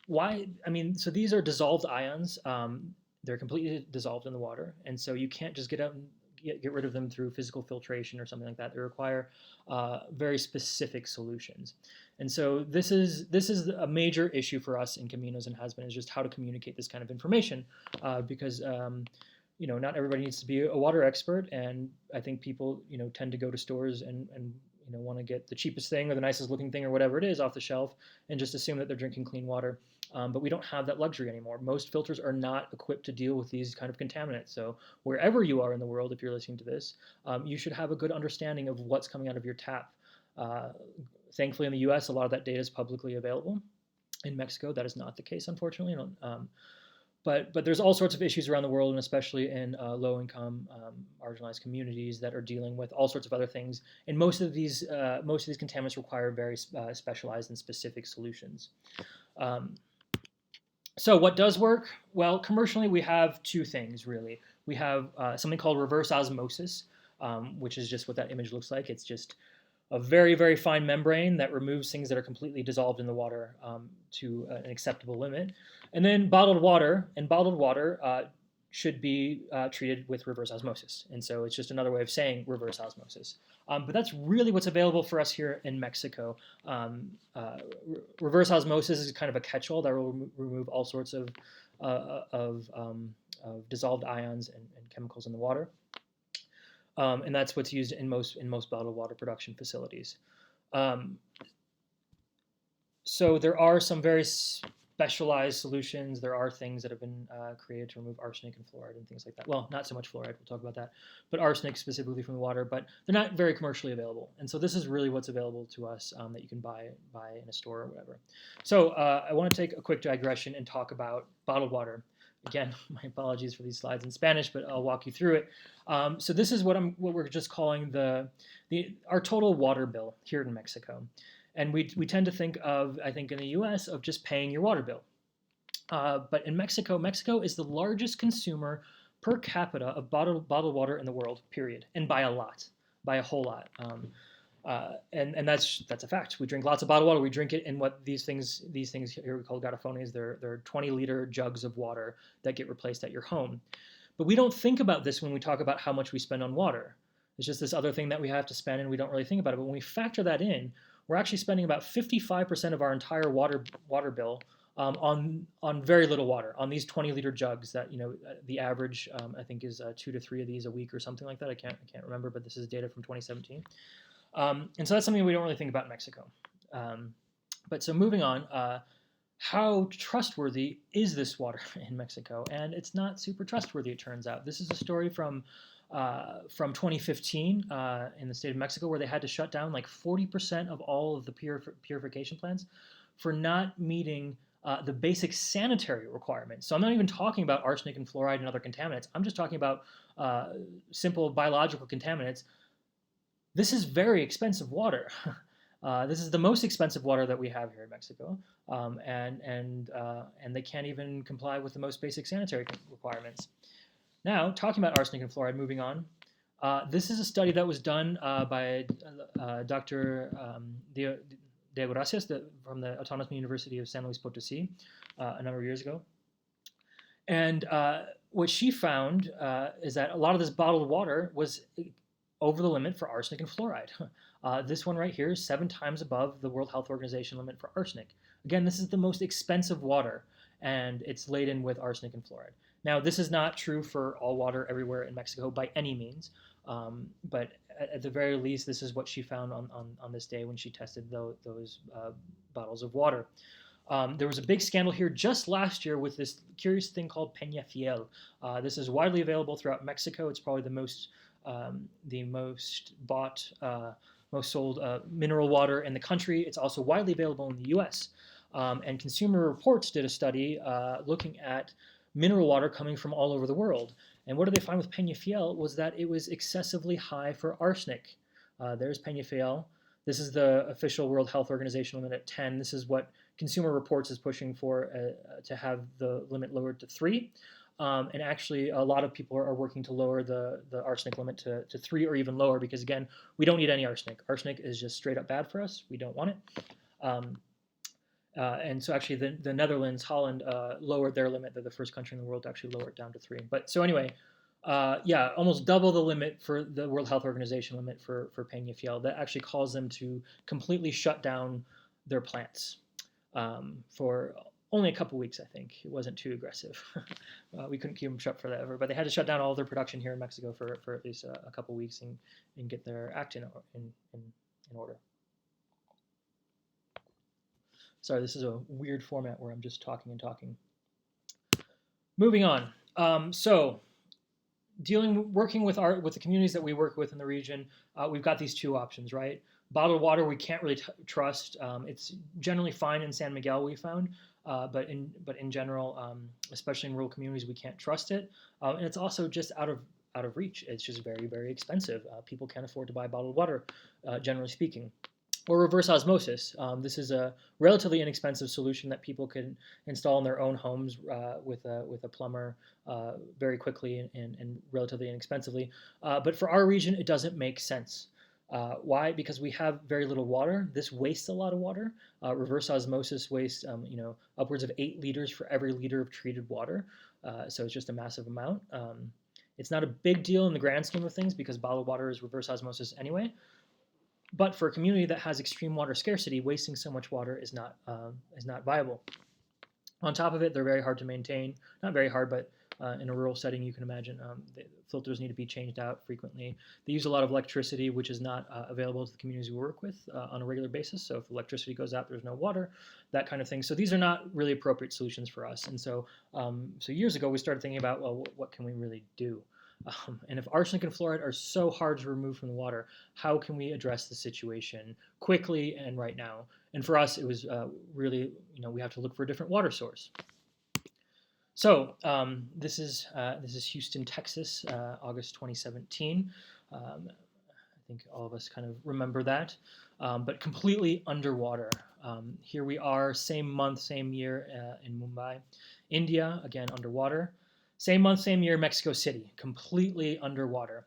Why? I mean, so these are dissolved ions. They're completely dissolved in the water. And so you can't just get out and get rid of them through physical filtration or something like that. They require very specific solutions. And so this is a major issue for us in Caminos, and has been, is just how to communicate this kind of information, because not everybody needs to be a water expert, and I think people tend to go to stores and want to get the cheapest thing or the nicest looking thing or whatever it is off the shelf and just assume that they're drinking clean water. But we don't have that luxury anymore. Most filters are not equipped to deal with these kind of contaminants. So wherever you are in the world, if you're listening to this, you should have a good understanding of what's coming out of your tap. Thankfully in the US, a lot of that data is publicly available. In Mexico, that is not the case, unfortunately. But there's all sorts of issues around the world, and especially in low-income, marginalized communities that are dealing with all sorts of other things. And most of these contaminants require very specialized and specific solutions. So what does work? Well, commercially, we have two things, really. We have something called reverse osmosis, which is just what that image looks like. It's just a very, very fine membrane that removes things that are completely dissolved in the water to an acceptable limit. And then bottled water, should be treated with reverse osmosis. And so it's just another way of saying reverse osmosis. But that's really what's available for us here in Mexico. Reverse osmosis is kind of a catch-all that will remove all sorts of dissolved ions and chemicals in the water. And that's what's used in most bottled water production facilities. So there are some very specialized solutions. There are things that have been created to remove arsenic and fluoride and things like that. Well, not so much fluoride, we'll talk about that, but arsenic specifically from the water, but they're not very commercially available. And so this is really what's available to us that you can buy in a store or whatever. So I want to take a quick digression and talk about bottled water. Again, my apologies for these slides in Spanish, but I'll walk you through it. So this is what we're just calling our total water bill here in Mexico. And we tend to think of, I think in the US, of just paying your water bill. But in Mexico is the largest consumer per capita of bottled water in the world, period. And by a lot. by a whole lot. And that's a fact. We drink lots of bottled water. We drink it in what these things here we call garrafones. They're 20-liter jugs of water that get replaced at your home. But we don't think about this when we talk about how much we spend on water. It's just this other thing that we have to spend, and we don't really think about it. But when we factor that in, we're actually spending about 55% of our entire water bill on very little water, on these 20-liter jugs that, the average I think is 2 to 3 of these a week or something like that. I can't remember, but this is data from 2017. And so that's something we don't really think about in Mexico. But so moving on, how trustworthy is this water in Mexico? And it's not super trustworthy, it turns out. This is a story from 2015 in the state of Mexico, where they had to shut down like 40% of all of the purification plants for not meeting the basic sanitary requirements. So I'm not even talking about arsenic and fluoride and other contaminants. I'm just talking about simple biological contaminants. This is very expensive water. This is the most expensive water that we have here in Mexico, and they can't even comply with the most basic sanitary requirements. Now, talking about arsenic and fluoride, moving on. This is a study that was done by Dr. Diego Gracias from the Autonomous University of San Luis Potosí a number of years ago. And what she found is that a lot of this bottled water was over the limit for arsenic and fluoride. This one right here is 7 times above the World Health Organization limit for arsenic. Again, this is the most expensive water, and it's laden with arsenic and fluoride. Now, this is not true for all water everywhere in Mexico by any means, but at the very least, this is what she found on this day when she tested those bottles of water. There was a big scandal here just last year with this curious thing called Peñafiel. This is widely available throughout Mexico. It's probably the most bought, most sold mineral water in the country. It's also widely available in the U.S. And Consumer Reports did a study looking at mineral water coming from all over the world. And what did they find with Peñafiel was that it was excessively high for arsenic. There's Peñafiel. This is the official World Health Organization limit at 10. This is what Consumer Reports is pushing for to have the limit lowered to 3. And actually, a lot of people are working to lower the arsenic limit to 3 or even lower because, again, we don't need any arsenic. Arsenic is just straight up bad for us. We don't want it. And so actually the Netherlands, Holland lowered their limit. They're the first country in the world to actually lower it down to 3. But so anyway, almost double the limit for the World Health Organization limit for Peñafiel. That actually caused them to completely shut down their plants for only a couple weeks, I think. It wasn't too aggressive. We couldn't keep them shut forever, but they had to shut down all their production here in Mexico for at least a couple weeks and get their act in order. Sorry, this is a weird format where I'm just talking and talking. Moving on. So, working with the communities that we work with in the region, we've got these 2 options, right? Bottled water we can't really trust. It's generally fine in San Miguel, we found, but in general, especially in rural communities, we can't trust it. And it's also just out of reach. It's just very, very expensive. People can't afford to buy bottled water, generally speaking. Or reverse osmosis. This is a relatively inexpensive solution that people can install in their own homes with a plumber very quickly and relatively inexpensively. But for our region, it doesn't make sense. Why? Because we have very little water. This wastes a lot of water. Reverse osmosis wastes upwards of 8 liters for every liter of treated water. So it's just a massive amount. It's not a big deal in the grand scheme of things because bottled water is reverse osmosis anyway. But for a community that has extreme water scarcity, wasting so much water is not viable. On top of it, they're very hard to maintain. Not very hard, but in a rural setting, you can imagine the filters need to be changed out frequently. They use a lot of electricity, which is not available to the communities we work with on a regular basis. So if electricity goes out, there's no water, that kind of thing. So these are not really appropriate solutions for us. And so years ago, we started thinking about, well, what can we really do? And if arsenic and fluoride are so hard to remove from the water, how can we address the situation quickly and right now? And for us, it was really, we have to look for a different water source. So this is Houston, Texas, August 2017. I think all of us kind of remember that, but completely underwater. Here we are, same month, same year in Mumbai. India, again, underwater. Same month, same year, Mexico City, completely underwater.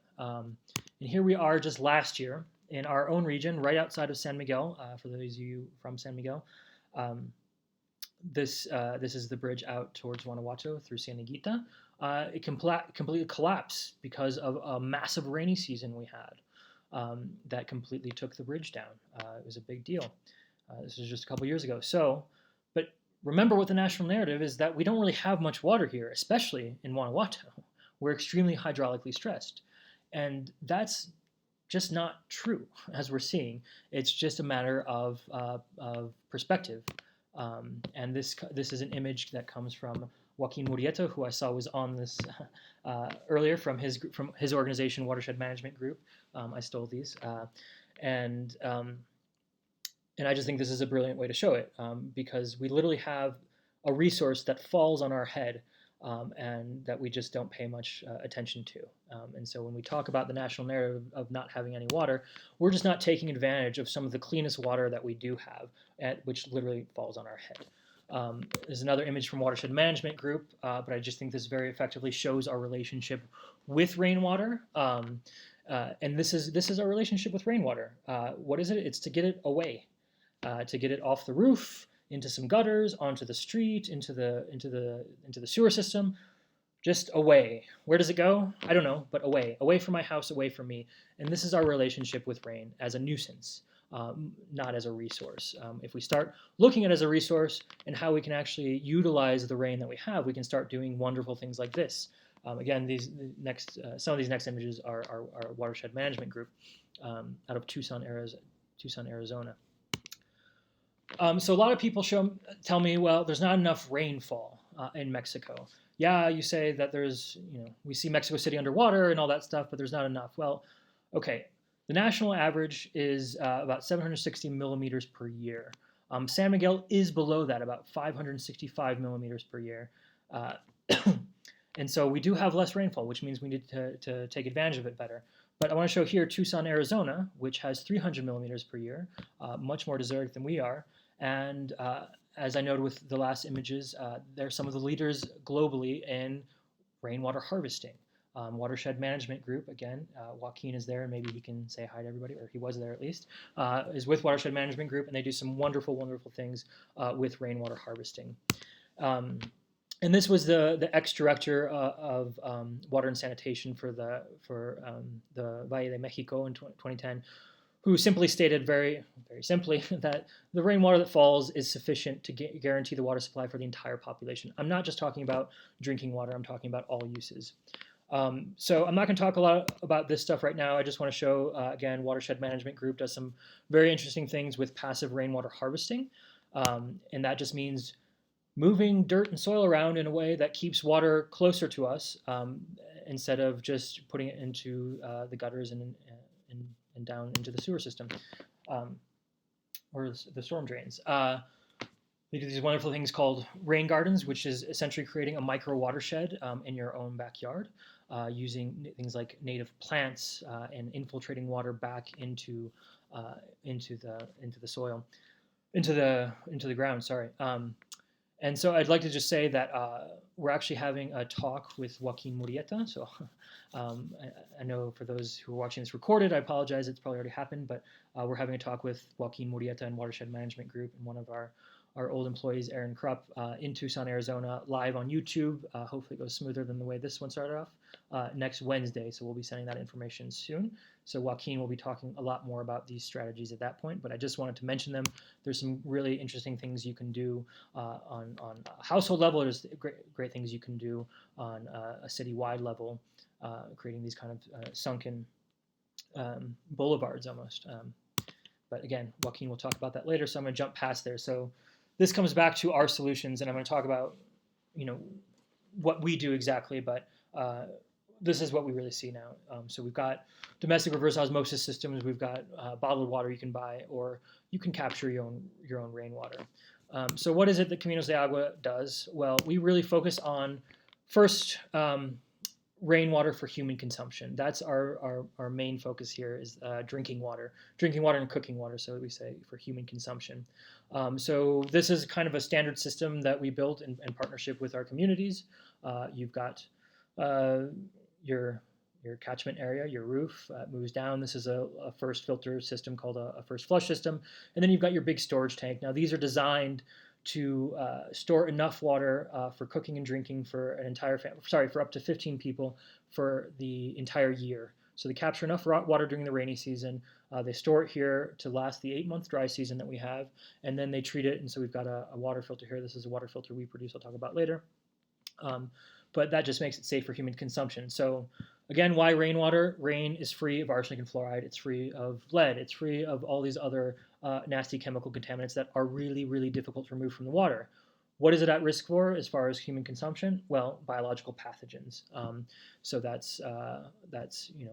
And here we are just last year in our own region, right outside of San Miguel, for those of you from San Miguel. This is the bridge out towards Guanajuato through Cieneguita. It completely collapsed because of a massive rainy season we had that completely took the bridge down. It was a big deal. This was just a couple years ago. But remember what the national narrative is, that we don't really have much water here, especially in Guanajuato. We're extremely hydraulically stressed. And that's just not true, as we're seeing. It's just a matter of perspective. And this is an image that comes from Joaquin Murrieta, who I saw was on this earlier from his organization, Watershed Management Group. I stole these. And I just think this is a brilliant way to show it, because we literally have a resource that falls on our head and that we just don't pay much attention to. And so when we talk about the national narrative of not having any water, we're just not taking advantage of some of the cleanest water that we do have, which literally falls on our head. There's another image from Watershed Management Group, but I just think this very effectively shows our relationship with rainwater. And this is our relationship with rainwater. What is it? It's to get it away, to get it off the roof, into some gutters, onto the street, into the sewer system, just away. Where does it go? I don't know, but away from my house, away from me. And this is our relationship with rain, as a nuisance, not as a resource. If we start looking at it as a resource and how we can actually utilize the rain that we have, we can start doing wonderful things like this. Again, some of these next images are our Watershed Management Group out of Tucson, Arizona. So a lot of people tell me, well, there's not enough rainfall in Mexico. Yeah, you say that we see Mexico City underwater and all that stuff, but there's not enough. Well, okay, the national average is about 760 millimeters per year. San Miguel is below that, about 565 millimeters per year. And so we do have less rainfall, which means we need to take advantage of it better. But I want to show here Tucson, Arizona, which has 300 millimeters per year, much more desertic than we are. And as I noted with the last images, they're some of the leaders globally in rainwater harvesting. Watershed Management Group, again, Joaquin is there, and maybe he can say hi to everybody, or he was there at least, is with Watershed Management Group, and they do some wonderful, wonderful things with rainwater harvesting. And this was the ex-director of water and sanitation for the Valle de Mexico in 2010, who simply stated very, very simply that the rainwater that falls is sufficient to guarantee the water supply for the entire population. I'm not just talking about drinking water, I'm talking about all uses. So I'm not going to talk a lot about this stuff right now. I just want to show, again, Watershed Management Group does some very interesting things with passive rainwater harvesting. And that just means moving dirt and soil around in a way that keeps water closer to us instead of just putting it into the gutters and down into the sewer system or the storm drains. They do these wonderful things called rain gardens, which is essentially creating a micro watershed in your own backyard using things like native plants and infiltrating water back into the soil, into the ground. Sorry. And so I'd like to just say that we're actually having a talk with Joaquin Murrieta. So I know for those who are watching this recorded, I apologize, it's probably already happened, but we're having a talk with Joaquin Murrieta and Watershed Management Group and one of our old employees, Aaron Krupp, in Tucson, Arizona, live on YouTube. Hopefully it goes smoother than the way this one started off next Wednesday. So we'll be sending that information soon. So Joaquin will be talking a lot more about these strategies at that point, but I just wanted to mention them. There's some really interesting things you can do on a household level. There's great things you can do on a citywide level, creating these kind of sunken boulevards almost. But again, Joaquin will talk about that later, so I'm going to jump past there. So this comes back to our solutions, and I'm going to talk about, what we do exactly, but this is what we really see now. So we've got domestic reverse osmosis systems. We've got bottled water you can buy, or you can capture your own rainwater. So what is it that Caminos de Agua does? Well, we really focus on first rainwater for human consumption. That's our main focus here is drinking water and cooking water, so we say, for human consumption. So this is kind of a standard system that we built in partnership with our communities. You've got your your catchment area, your roof, moves down. This is a first filter system called a first flush system. And then you've got your big storage tank. Now these are designed to store enough water for cooking and drinking for an entire for up to 15 people for the entire year. So they capture enough water during the rainy season. They store it here to last the 8-month dry season that we have, and then they treat it. And so we've got a water filter here. This is a water filter we produce. I'll talk about later. But that just makes it safe for human consumption. So again, why rainwater? Rain is free of arsenic and fluoride. It's free of lead. It's free of all these other nasty chemical contaminants that are really, really difficult to remove from the water. What is it at risk for as far as human consumption? Well, biological pathogens. So that's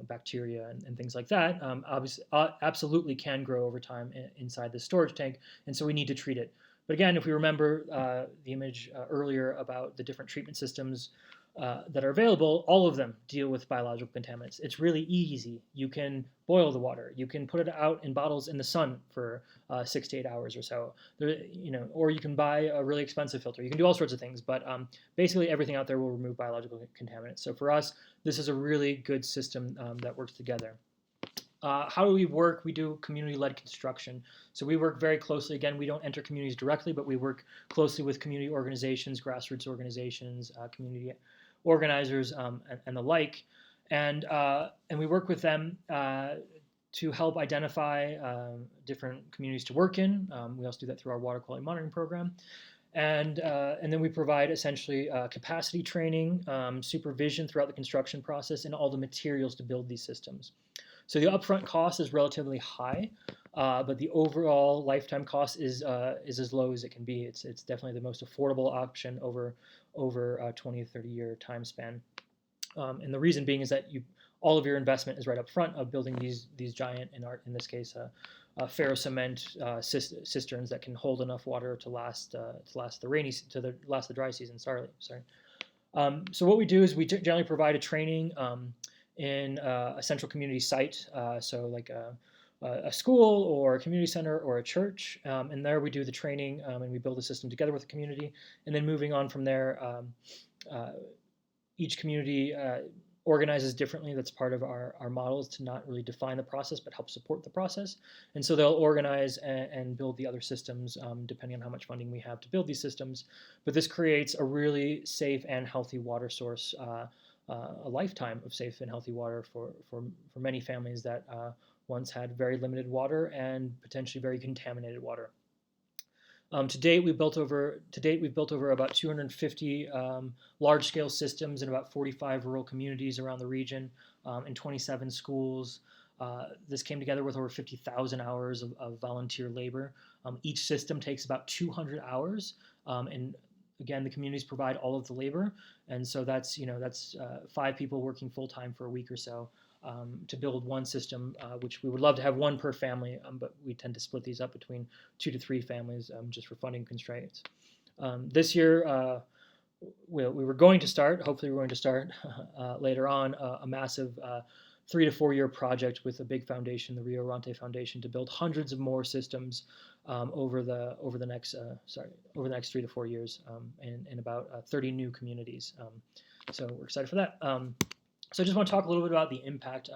bacteria and things like that. Obviously, absolutely can grow over time inside the storage tank, and so we need to treat it. But again, if we remember the image earlier about the different treatment systems that are available, all of them deal with biological contaminants. It's really easy. You can boil the water. You can put it out in bottles in the sun for 6 to 8 hours or so. Or you can buy a really expensive filter. You can do all sorts of things, but basically everything out there will remove biological contaminants. So for us, this is a really good system that works together. How do we work? We do community-led construction. So we work very closely. Again, we don't enter communities directly, but we work closely with community organizations, grassroots organizations, community organizers, and the like. And we work with them to help identify different communities to work in. We also do that through our water quality monitoring program. And then we provide essentially capacity training, supervision throughout the construction process, and all the materials to build these systems. So the upfront cost is relatively high, but the overall lifetime cost is as low as it can be. It's definitely the most affordable option over a 20 to 30 year time span. And the reason being is that all of your investment is right up front of building these giant, in this case, ferro cement cisterns that can hold enough water to last the dry season. Sorry. So what we do is we generally provide a training in a central community site, so like a school or a community center or a church, and there we do the training and we build a system together with the community. And then moving on from there, each community organizes differently. That's part of our models, to not really define the process but help support the process. And so they'll organize and build the other systems depending on how much funding we have to build these systems. But this creates a really safe and healthy water source, a lifetime of safe and healthy water for many families that once had very limited water and potentially very contaminated water. To date, we've built over about 250 large-scale systems in about 45 rural communities around the region, in 27 schools. This came together with over 50,000 hours of volunteer labor. Each system takes about 200 hours, and again, the communities provide all of the labor, and so that's 5 people working full time for a week or so to build one system, which we would love to have one per family, but we tend to split these up between 2 to 3 families just for funding constraints. This year, we were going to start, hopefully we're going to start later on, a massive 3 to 4 year project with a big foundation, the Rio Rante Foundation, to build hundreds of more systems over the next 3 to 4 years, in about 30 new communities. So we're excited for that. So I just want to talk a little bit about the impact.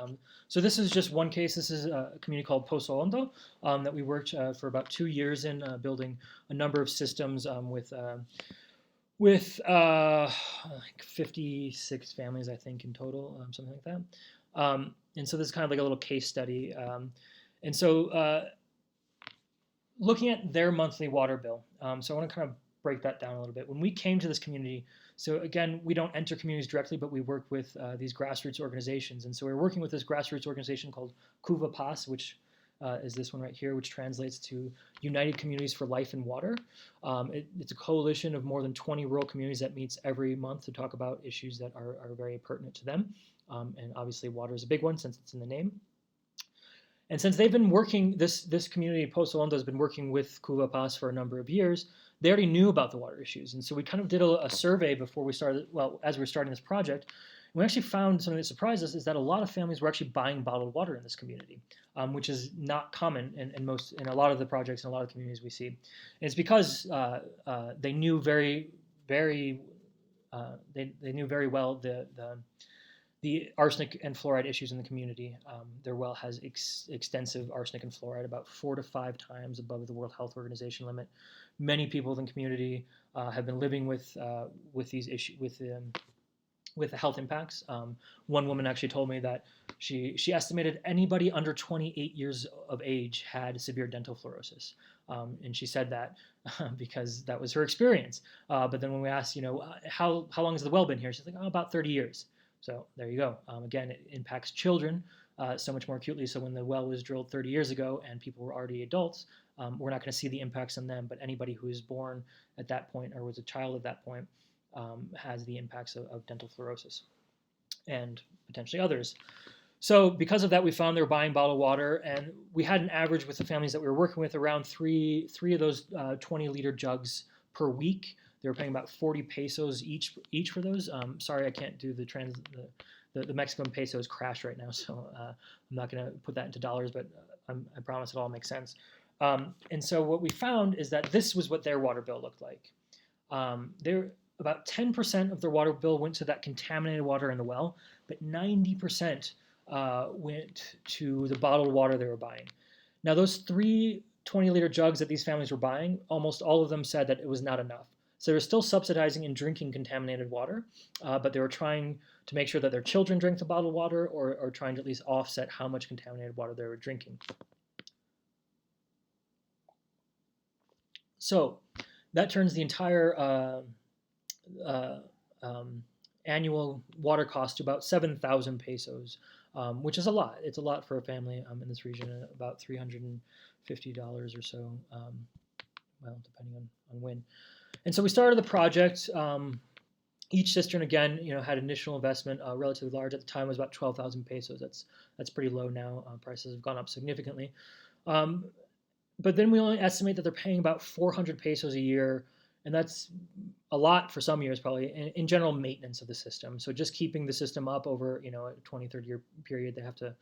So this is just one case. This is a community called Pozo Hondo that we worked for about 2 years in, building a number of systems with like 56 families, I think, in total, something like that. And so this is kind of like a little case study. And so looking at their monthly water bill, so I want to kind of break that down a little bit. When we came to this community, so again, we don't enter communities directly, but we work with these grassroots organizations. And so we're working with this grassroots organization called Cuva Paz, which is this one right here, which translates to United Communities for Life and Water. It's a coalition of more than 20 rural communities that meets every month to talk about issues that are very pertinent to them. And obviously water is a big one since it's in the name. And since they've been working, this community, Pozo Hondo, has been working with Cuva Paz for a number of years. They already knew about the water issues. And so we kind of did a survey before we started, as we were starting this project. We actually found something that surprised us, is that a lot of families were actually buying bottled water in this community, which is not common in a lot of the projects and a lot of communities we see. And it's because they knew very well the arsenic and fluoride issues in the community. Their well has extensive arsenic and fluoride, about 4 to 5 times above the World Health Organization limit. Many people in the community have been living with these issues, with the health impacts. One woman actually told me that she estimated anybody under 28 years of age had severe dental fluorosis. And she said that because that was her experience. But then when we asked, how long has the well been here? She's like, oh, about 30 years. So there you go. Again, it impacts children so much more acutely. So when the well was drilled 30 years ago and people were already adults, we're not going to see the impacts on them. But anybody who was born at that point or was a child at that point has the impacts of dental fluorosis and potentially others. So because of that, we found they were buying bottled water, and we had an average with the families that we were working with around three of those 20-liter jugs per week. They were paying about 40 pesos each for those. Sorry, I can't do the Mexican pesos crashed right now, so I'm not going to put that into dollars, but I promise it all makes sense. And so what we found is that this was what their water bill looked like. About 10% of their water bill went to that contaminated water in the well, but 90% went to the bottled water they were buying. Now, those 3 20-liter jugs that these families were buying, almost all of them said that it was not enough. So they were still subsidizing and drinking contaminated water, but they were trying to make sure that their children drank the bottled water or trying to at least offset how much contaminated water they were drinking. So that turns the entire annual water cost to about 7,000 pesos, which is a lot. It's a lot for a family in this region, about $350 or so, well, depending on when. And so we started the project. Each cistern, again, had initial investment, relatively large at the time, was about 12,000 pesos. That's pretty low now. Prices have gone up significantly. But then we only estimate that they're paying about 400 pesos a year, and that's a lot for some years, probably, in general maintenance of the system. So just keeping the system up over, a 20, 30-year period, they have to,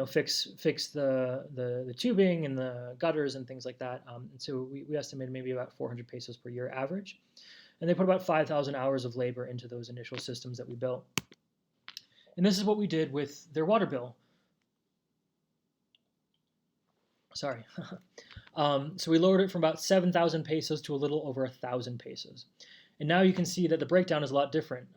fix the tubing and the gutters and things like that. And so we estimated maybe about 400 pesos per year average. And they put about 5,000 hours of labor into those initial systems that we built. And this is what we did with their water bill. Sorry. So we lowered it from about 7,000 pesos to a little over 1,000 pesos. And now you can see that the breakdown is a lot different.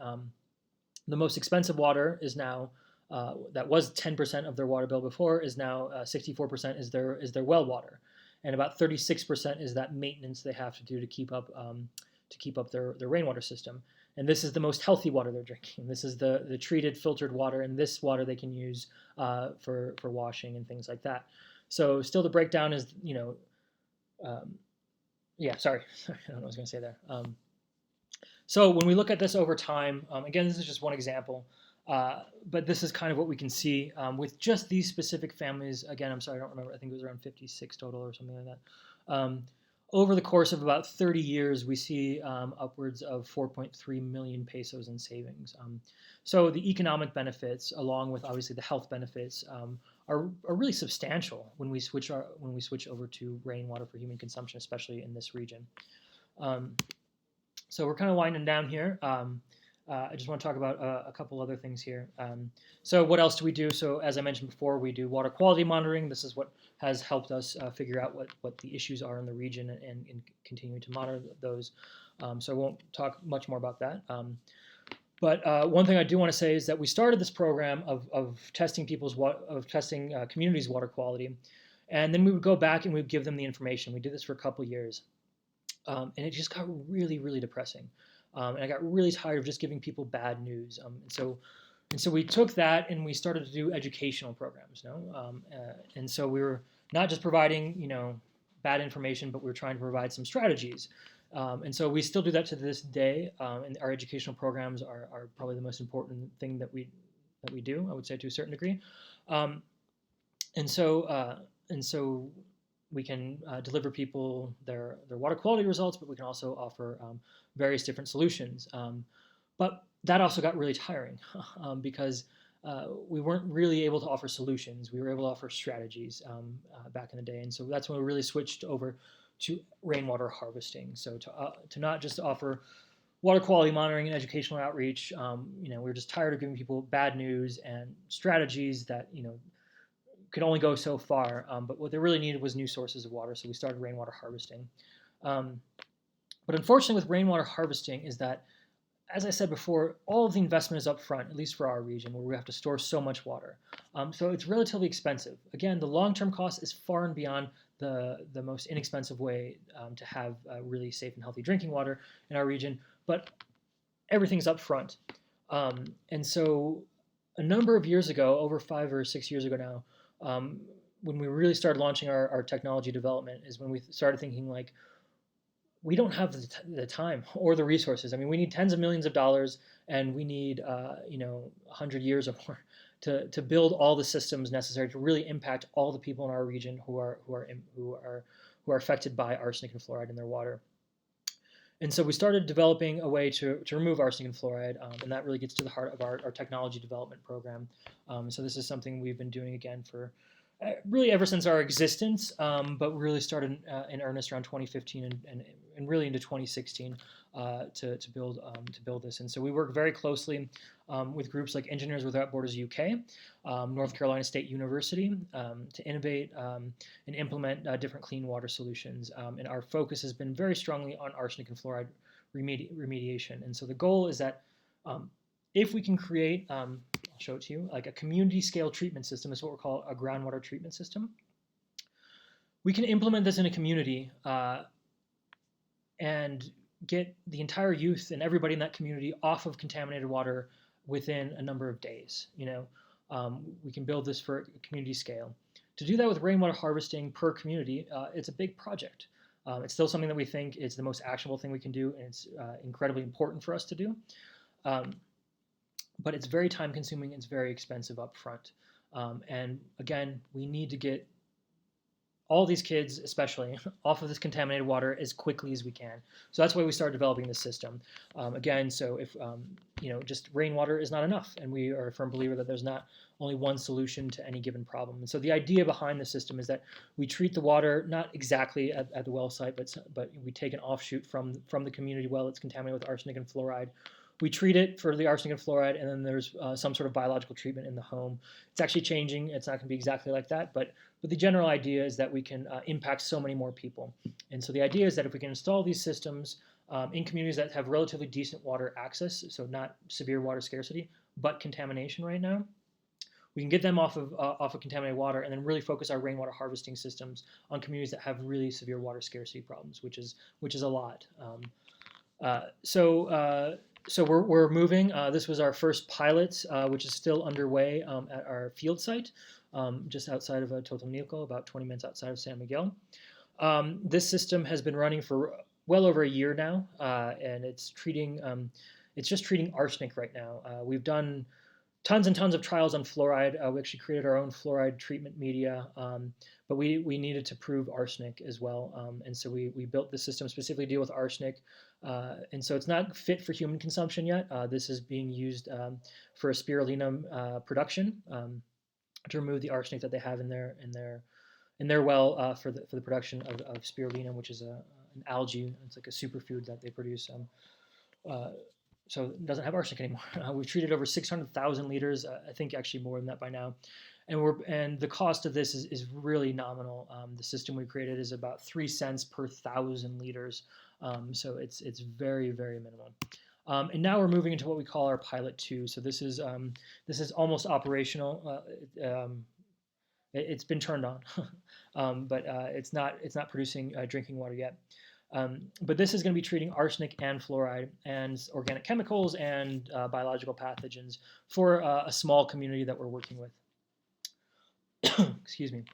The most expensive water is now, that was 10% of their water bill before, is now 64% is their well water. And about 36% is that maintenance they have to do to keep up their rainwater system. And this is the most healthy water they're drinking. This is the treated, filtered water, and this water they can use for washing and things like that. So still the breakdown is, yeah, sorry. I don't know what I was going to say there. So when we look at this over time, again, this is just one example, but this is kind of what we can see with just these specific families. Again, I'm sorry, I don't remember. I think it was around 56 total or something like that. Over the course of about 30 years, we see upwards of 4.3 million pesos in savings. So the economic benefits, along with obviously the health benefits, are really substantial when we switch over to rainwater for human consumption, especially in this region. So we're kind of winding down here. I just want to talk about a couple other things here. So what else do we do? So as I mentioned before, we do water quality monitoring. This is what has helped us figure out what the issues are in the region and continue to monitor those. So I won't talk much more about that. But one thing I do want to say is that we started this program of testing communities' water quality, and then we would go back and we would give them the information. We did this for a couple years, and it just got really, really depressing. And I got really tired of just giving people bad news. And so we took that and we started to do educational programs. And so we were not just providing bad information, but we were trying to provide some strategies. And so we still do that to this day. And our educational programs are probably the most important thing that we do, I would say, to a certain degree. And so we can deliver people their water quality results, but we can also offer various different solutions. But that also got really tiring because we weren't really able to offer solutions. We were able to offer strategies back in the day. And so that's when we really switched over to rainwater harvesting. So to not just offer water quality monitoring and educational outreach. We were just tired of giving people bad news and strategies that could only go so far. But what they really needed was new sources of water, so we started rainwater harvesting. But unfortunately, with rainwater harvesting, is that, as I said before, all of the investment is up front, at least for our region, where we have to store so much water. So it's relatively expensive. Again, the long-term cost is far and beyond the most inexpensive way to have really safe and healthy drinking water in our region, but everything's up front. And so a number of years ago, over 5 or 6 years ago now, when we really started launching our technology development, is when we started thinking, like, we don't have the time or the resources. I mean, we need tens of millions of dollars, and we need 100 years or more to build all the systems necessary to really impact all the people in our region who are affected by arsenic and fluoride in their water. And so we started developing a way to remove arsenic and fluoride, and that really gets to the heart of our technology development program. So this is something we've been doing again for really ever since our existence, but really started in earnest around 2015 and really into 2016 to build this. And so we work very closely with groups like Engineers Without Borders UK, North Carolina State University, to innovate and implement different clean water solutions. And our focus has been very strongly on arsenic and fluoride remediation. And so the goal is that if we can create, I'll show it to you, like a community scale treatment system, is what we're calling a groundwater treatment system. We can implement this in a community and get the entire youth and everybody in that community off of contaminated water within a number of days. We can build this for a community scale. To do that with rainwater harvesting per community, it's a big project. It's still something that we think is the most actionable thing we can do, and it's incredibly important for us to do. But it's very time consuming, it's very expensive up front. And again, we need to get all these kids, especially, off of this contaminated water as quickly as we can. So that's why we started developing this system. Again, so if, just rainwater is not enough, and we are a firm believer that there's not only one solution to any given problem. And so the idea behind the system is that we treat the water not exactly at the well site, but we take an offshoot from the community well that's contaminated with arsenic and fluoride. We treat it for the arsenic and fluoride, and then there's some sort of biological treatment in the home. It's actually changing. It's not going to be exactly like that, but the general idea is that we can impact so many more people. And so the idea is that if we can install these systems in communities that have relatively decent water access, so not severe water scarcity, but contamination right now, we can get them off of contaminated water, and then really focus our rainwater harvesting systems on communities that have really severe water scarcity problems, which is a lot. So we're moving. This was our first pilot, which is still underway at our field site, just outside of Totonilco, about 20 minutes outside of San Miguel. This system has been running for well over a year now, and it's just treating arsenic right now. We've done tons and tons of trials on fluoride. We actually created our own fluoride treatment media, but we needed to prove arsenic as well. And so we built this system specifically to deal with arsenic. And so it's not fit for human consumption yet. This is being used for a spirulina production to remove the arsenic that they have in their well for the production of spirulina, which is an algae. It's like a superfood that they produce. So it doesn't have arsenic anymore. We've treated over 600,000 liters, I think actually more than that by now. And the cost of this is really nominal. The system we created is about 3 cents per 1,000 liters. So it's very, very minimal. And now we're moving into what we call our pilot 2. So this is almost operational. It's been turned on, but it's not producing drinking water yet. But this is going to be treating arsenic and fluoride and organic chemicals and biological pathogens for a small community that we're working with. Excuse me.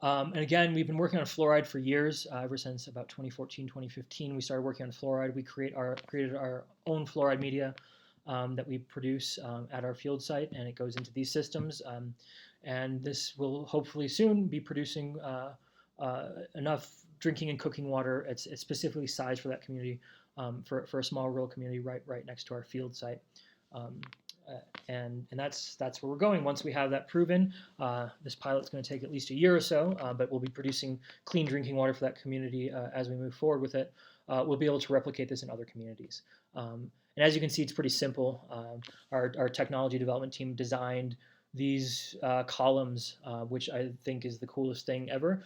And again, we've been working on fluoride for years, ever since about 2014, 2015. We started working on fluoride. We created our own fluoride media that we produce at our field site, and it goes into these systems. And this will hopefully soon be producing enough drinking and cooking water. It's specifically sized for that community, for a small rural community right next to our field site. And that's where we're going. Once we have that proven, this pilot's going to take at least a year or so, but we'll be producing clean drinking water for that community as we move forward with it. We'll be able to replicate this in other communities. And as you can see, it's pretty simple. Our technology development team designed these columns, which I think is the coolest thing ever.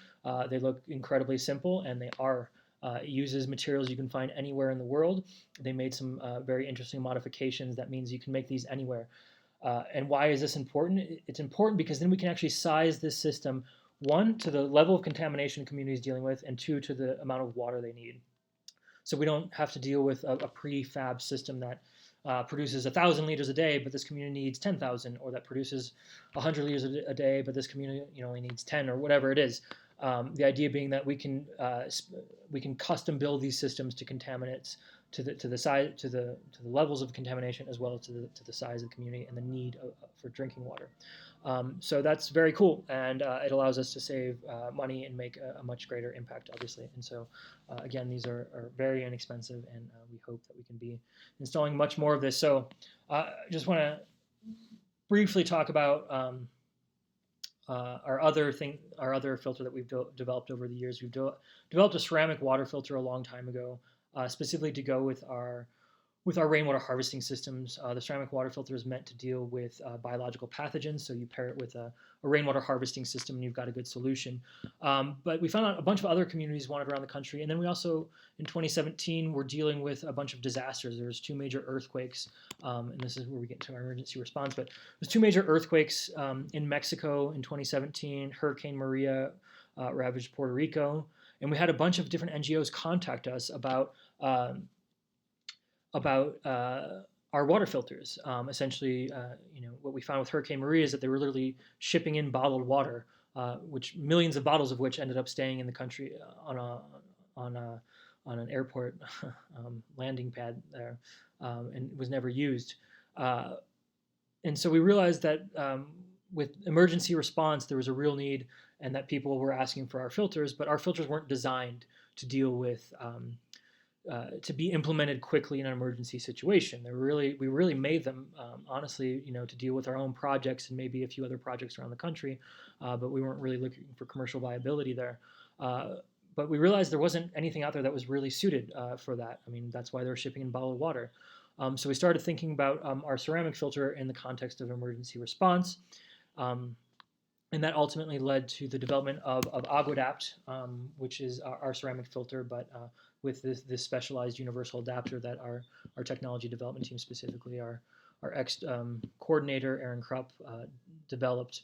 They look incredibly simple, and they are. It uses materials you can find anywhere in the world. They made some very interesting modifications. That means you can make these anywhere. And why is this important? It's important because then we can actually size this system, one, to the level of contamination the community is dealing with, and two, to the amount of water they need. So we don't have to deal with a prefab system that produces 1,000 liters a day, but this community needs 10,000, or that produces 100 liters a day, but this community only needs 10, or whatever it is. The idea being that we can custom build these systems to contaminants to the size, to the levels of contamination, as well as to the size of the community and the need for drinking water. So that's very cool, and it allows us to save money and make a much greater impact, obviously. And so, again, these are very inexpensive, and we hope that we can be installing much more of this. So, I just want to briefly talk about our other filter that we've developed over the years. We've developed a ceramic water filter a long time ago, specifically to go with our rainwater harvesting systems. The ceramic water filter is meant to deal with biological pathogens, so you pair it with a rainwater harvesting system and you've got a good solution. But we found out a bunch of other communities wanted around the country, and then we also, in 2017, were dealing with a bunch of disasters. There was 2 major earthquakes, and this is where we get to our emergency response, but there's 2 major earthquakes in Mexico in 2017. Hurricane Maria ravaged Puerto Rico, and we had a bunch of different NGOs contact us about our water filters. Essentially, what we found with Hurricane Maria is that they were literally shipping in bottled water, which millions of bottles of which ended up staying in the country on an airport landing pad there, and was never used. And so we realized that with emergency response, there was a real need, and that people were asking for our filters, but our filters weren't designed to deal with to be implemented quickly in an emergency situation. We really made them, honestly, to deal with our own projects and maybe a few other projects around the country, but we weren't really looking for commercial viability there. But we realized there wasn't anything out there that was really suited for that. I mean, that's why they're shipping in bottled water. So we started thinking about our ceramic filter in the context of emergency response. And that ultimately led to the development of AguaDapt, which is our ceramic filter, but with this specialized universal adapter that our technology development team, specifically our ex-coordinator, Aaron Krupp, developed.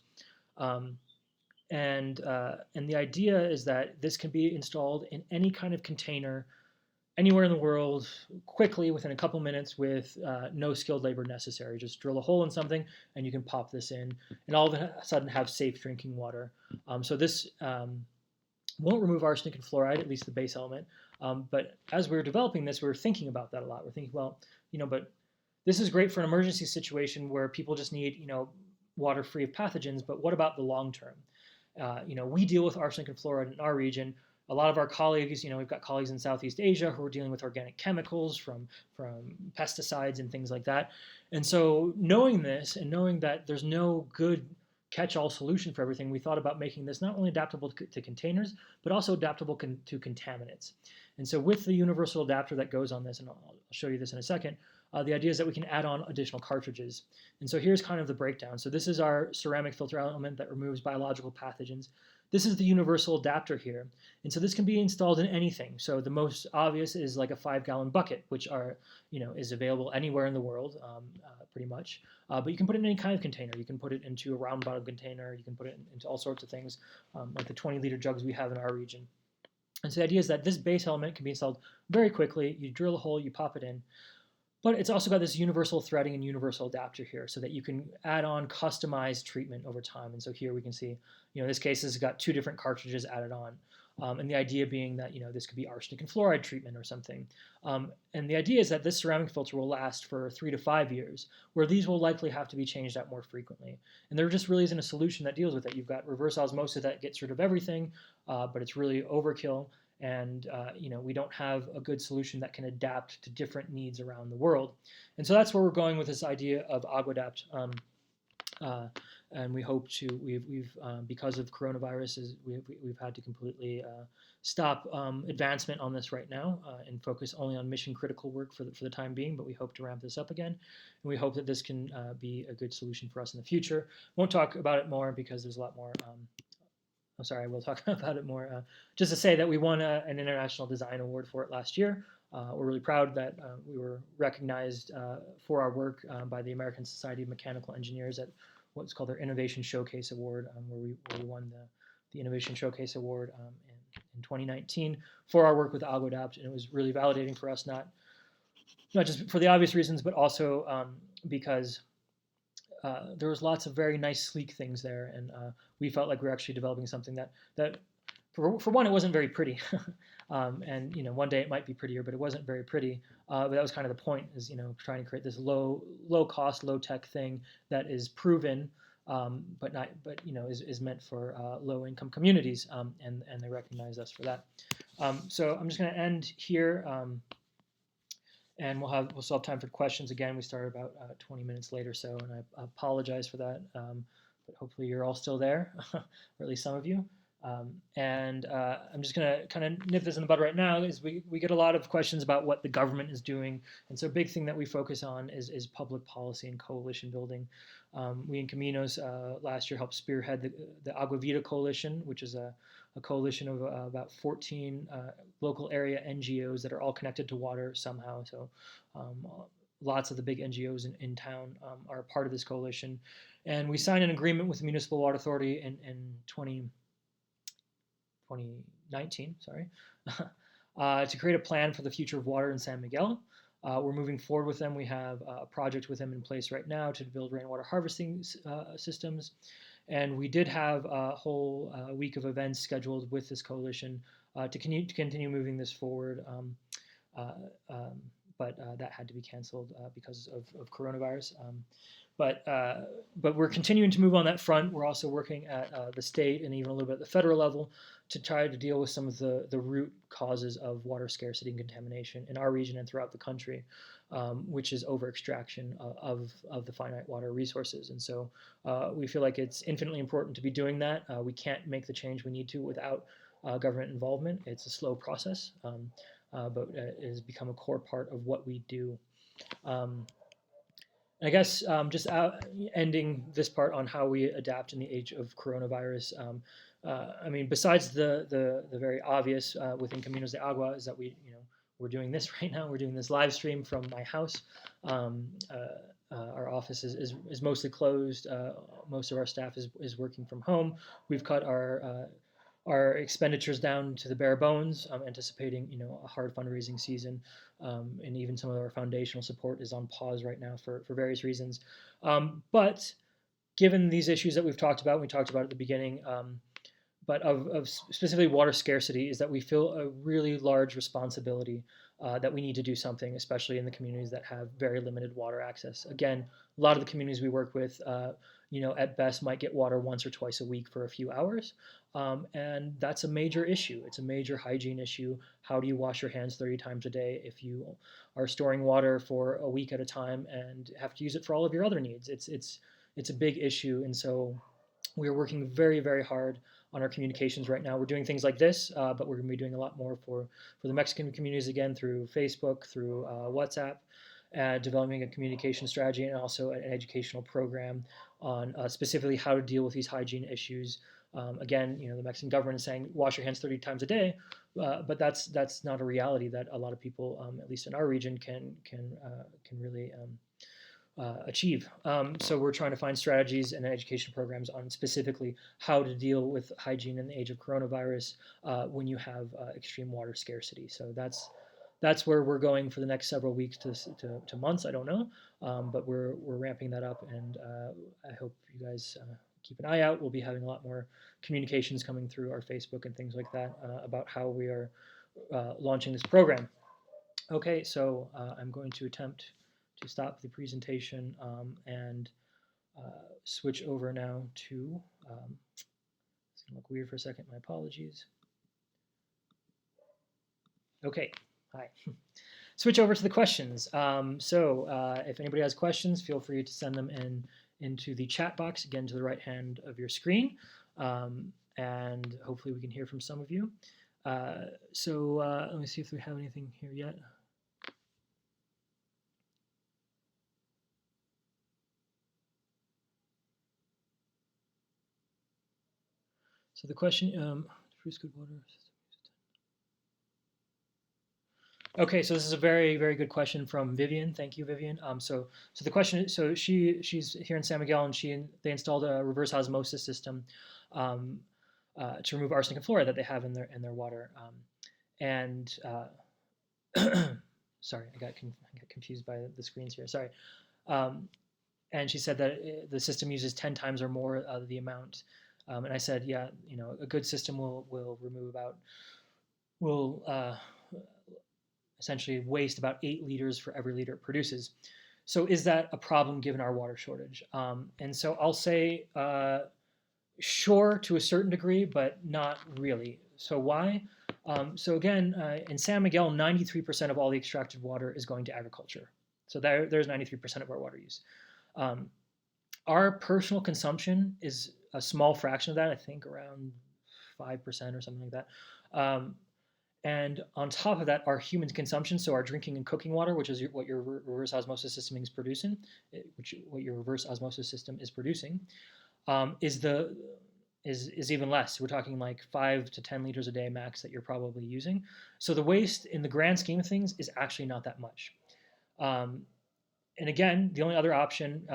And the idea is that this can be installed in any kind of container, anywhere in the world, quickly, within a couple minutes, with no skilled labor necessary. Just drill a hole in something, and you can pop this in, and all of a sudden have safe drinking water. So this won't remove arsenic and fluoride, at least the base element. But as we were developing this, we were thinking about that a lot. We're thinking, well, but this is great for an emergency situation where people just need, water free of pathogens. But what about the long term? We deal with arsenic and fluoride in our region. A lot of our colleagues, we've got colleagues in Southeast Asia who are dealing with organic chemicals from pesticides and things like that. And so knowing this and knowing that there's no good catch-all solution for everything, we thought about making this not only adaptable to containers, but also adaptable to contaminants. And so with the universal adapter that goes on this, and I'll show you this in a second, the idea is that we can add on additional cartridges. And so here's kind of the breakdown. So this is our ceramic filter element that removes biological pathogens. This is the universal adapter here. And so this can be installed in anything. So the most obvious is like a 5-gallon bucket, which is available anywhere in the world, pretty much. But you can put it in any kind of container. You can put it into a round bottom container. You can put it into all sorts of things, like the 20-liter jugs we have in our region. And so the idea is that this base element can be installed very quickly. You drill a hole, you pop it in. But it's also got this universal threading and universal adapter here so that you can add on customized treatment over time. And so here we can see, in this case, it's got 2 different cartridges added on. And the idea being that, this could be arsenic and fluoride treatment or something. And the idea is that this ceramic filter will last for 3 to 5 years, where these will likely have to be changed out more frequently. And there just really isn't a solution that deals with it. You've got reverse osmosis that gets rid of everything, but it's really overkill. And we don't have a good solution that can adapt to different needs around the world. And so that's where we're going with this idea of AguaDapt. and we hope to. We've because of coronavirus, we've had to completely stop advancement on this right now and focus only on mission critical work for the time being. But we hope to ramp this up again, and we hope that this can be a good solution for us in the future. Won't talk about it more because there's a lot more. I'm sorry, I will talk about it more. Just to say that we won an international design award for it last year. We're really proud that we were recognized for our work by the American Society of Mechanical Engineers at what's called their Innovation Showcase Award, where we won the Innovation Showcase Award in 2019 for our work with Agua, and it was really validating for us, not just for the obvious reasons, but also because there was lots of very nice, sleek things there, and we felt like we were actually developing something that for one, it wasn't very pretty, and one day it might be prettier, but it wasn't very pretty. But that was kind of the point, is trying to create this low cost, low tech thing that is proven, but is meant for low income communities, and they recognize us for that. So I'm just going to end here. And we'll still have time for questions. Again, we started about 20 minutes late or so, and I apologize for that. But hopefully you're all still there, or at least some of you. And I'm just going to kind of nip this in the bud right now. Is we get a lot of questions about what the government is doing, and so a big thing that we focus on is public policy and coalition building. We in Caminos last year helped spearhead the Agua Vida Coalition, which is a coalition of about 14 local area NGOs that are all connected to water somehow. So lots of the big NGOs in town are a part of this coalition. And we signed an agreement with the Municipal Water Authority in 2019, to create a plan for the future of water in San Miguel. We're moving forward with them. We have a project with them in place right now to build rainwater harvesting systems. And we did have a whole week of events scheduled with this coalition to continue moving this forward. But that had to be canceled because of coronavirus. But we're continuing to move on that front. We're also working at the state and even a little bit at the federal level to try to deal with some of the root causes of water scarcity and contamination in our region and throughout the country, which is over-extraction of the finite water resources. And so we feel like it's infinitely important to be doing that. We can't make the change we need to without government involvement. It's a slow process, but it has become a core part of what we do. I guess just ending this part on how we adapt in the age of coronavirus. I mean, besides the very obvious within Caminos de Agua is that we're doing this right now. We're doing this live stream from my house. Our office is mostly closed. Most of our staff is working from home. We've cut our expenditures down to the bare bones, anticipating a hard fundraising season, and even some of our foundational support is on pause right now for various reasons. But given these issues that we talked about at the beginning, but of specifically water scarcity, is that we feel a really large responsibility that we need to do something, especially in the communities that have very limited water access. Again, a lot of the communities we work with, at best might get water once or twice a week for a few hours. And that's a major issue. It's a major hygiene issue. How do you wash your hands 30 times a day if you are storing water for a week at a time and have to use it for all of your other needs? It's a big issue. And so we are working very, very hard on our communications right now. We're doing things like this, but we're going to be doing a lot more for the Mexican communities, again, through Facebook, through WhatsApp, developing a communication strategy, and also an educational program on specifically how to deal with these hygiene issues. Again, the Mexican government is saying wash your hands 30 times a day, but that's not a reality that a lot of people, at least in our region, can really achieve. So we're trying to find strategies and education programs on specifically how to deal with hygiene in the age of coronavirus when you have extreme water scarcity. So that's where we're going for the next several weeks to months. I don't know, but we're ramping that up, and I hope you guys keep an eye out. We'll be having a lot more communications coming through our Facebook and things like that about how we are launching this program. Okay, so I'm going to attempt to stop the presentation and switch over now to, it's going to look weird for a second, my apologies. Okay, hi. Switch over to the questions. So if anybody has questions, feel free to send them into the chat box, again, to the right hand of your screen. And hopefully we can hear from some of you. So let me see if we have anything here yet. So the question, produce good water. Okay, so this is a very, very good question from Vivian. Thank you, Vivian. So the question, so she's here in San Miguel, and they installed a reverse osmosis system to remove arsenic and fluoride that they have in their water. Sorry, I got confused by the screens here. Sorry. And she said that the system uses 10 times or more of the amount. And I said, yeah, a good system will remove essentially waste about 8 liters for every liter it produces. So is that a problem given our water shortage? And so I'll say sure to a certain degree, but not really. So why? So again, in San Miguel, 93% of all the extracted water is going to agriculture. So there's 93% of our water use. Our personal consumption is a small fraction of that, I think around 5% or something like that. And on top of that, our human consumption, so our drinking and cooking water, which is what your reverse osmosis system is producing, is even less. We're talking like 5 to 10 liters a day max that you're probably using. So the waste in the grand scheme of things is actually not that much. And again, the only other option,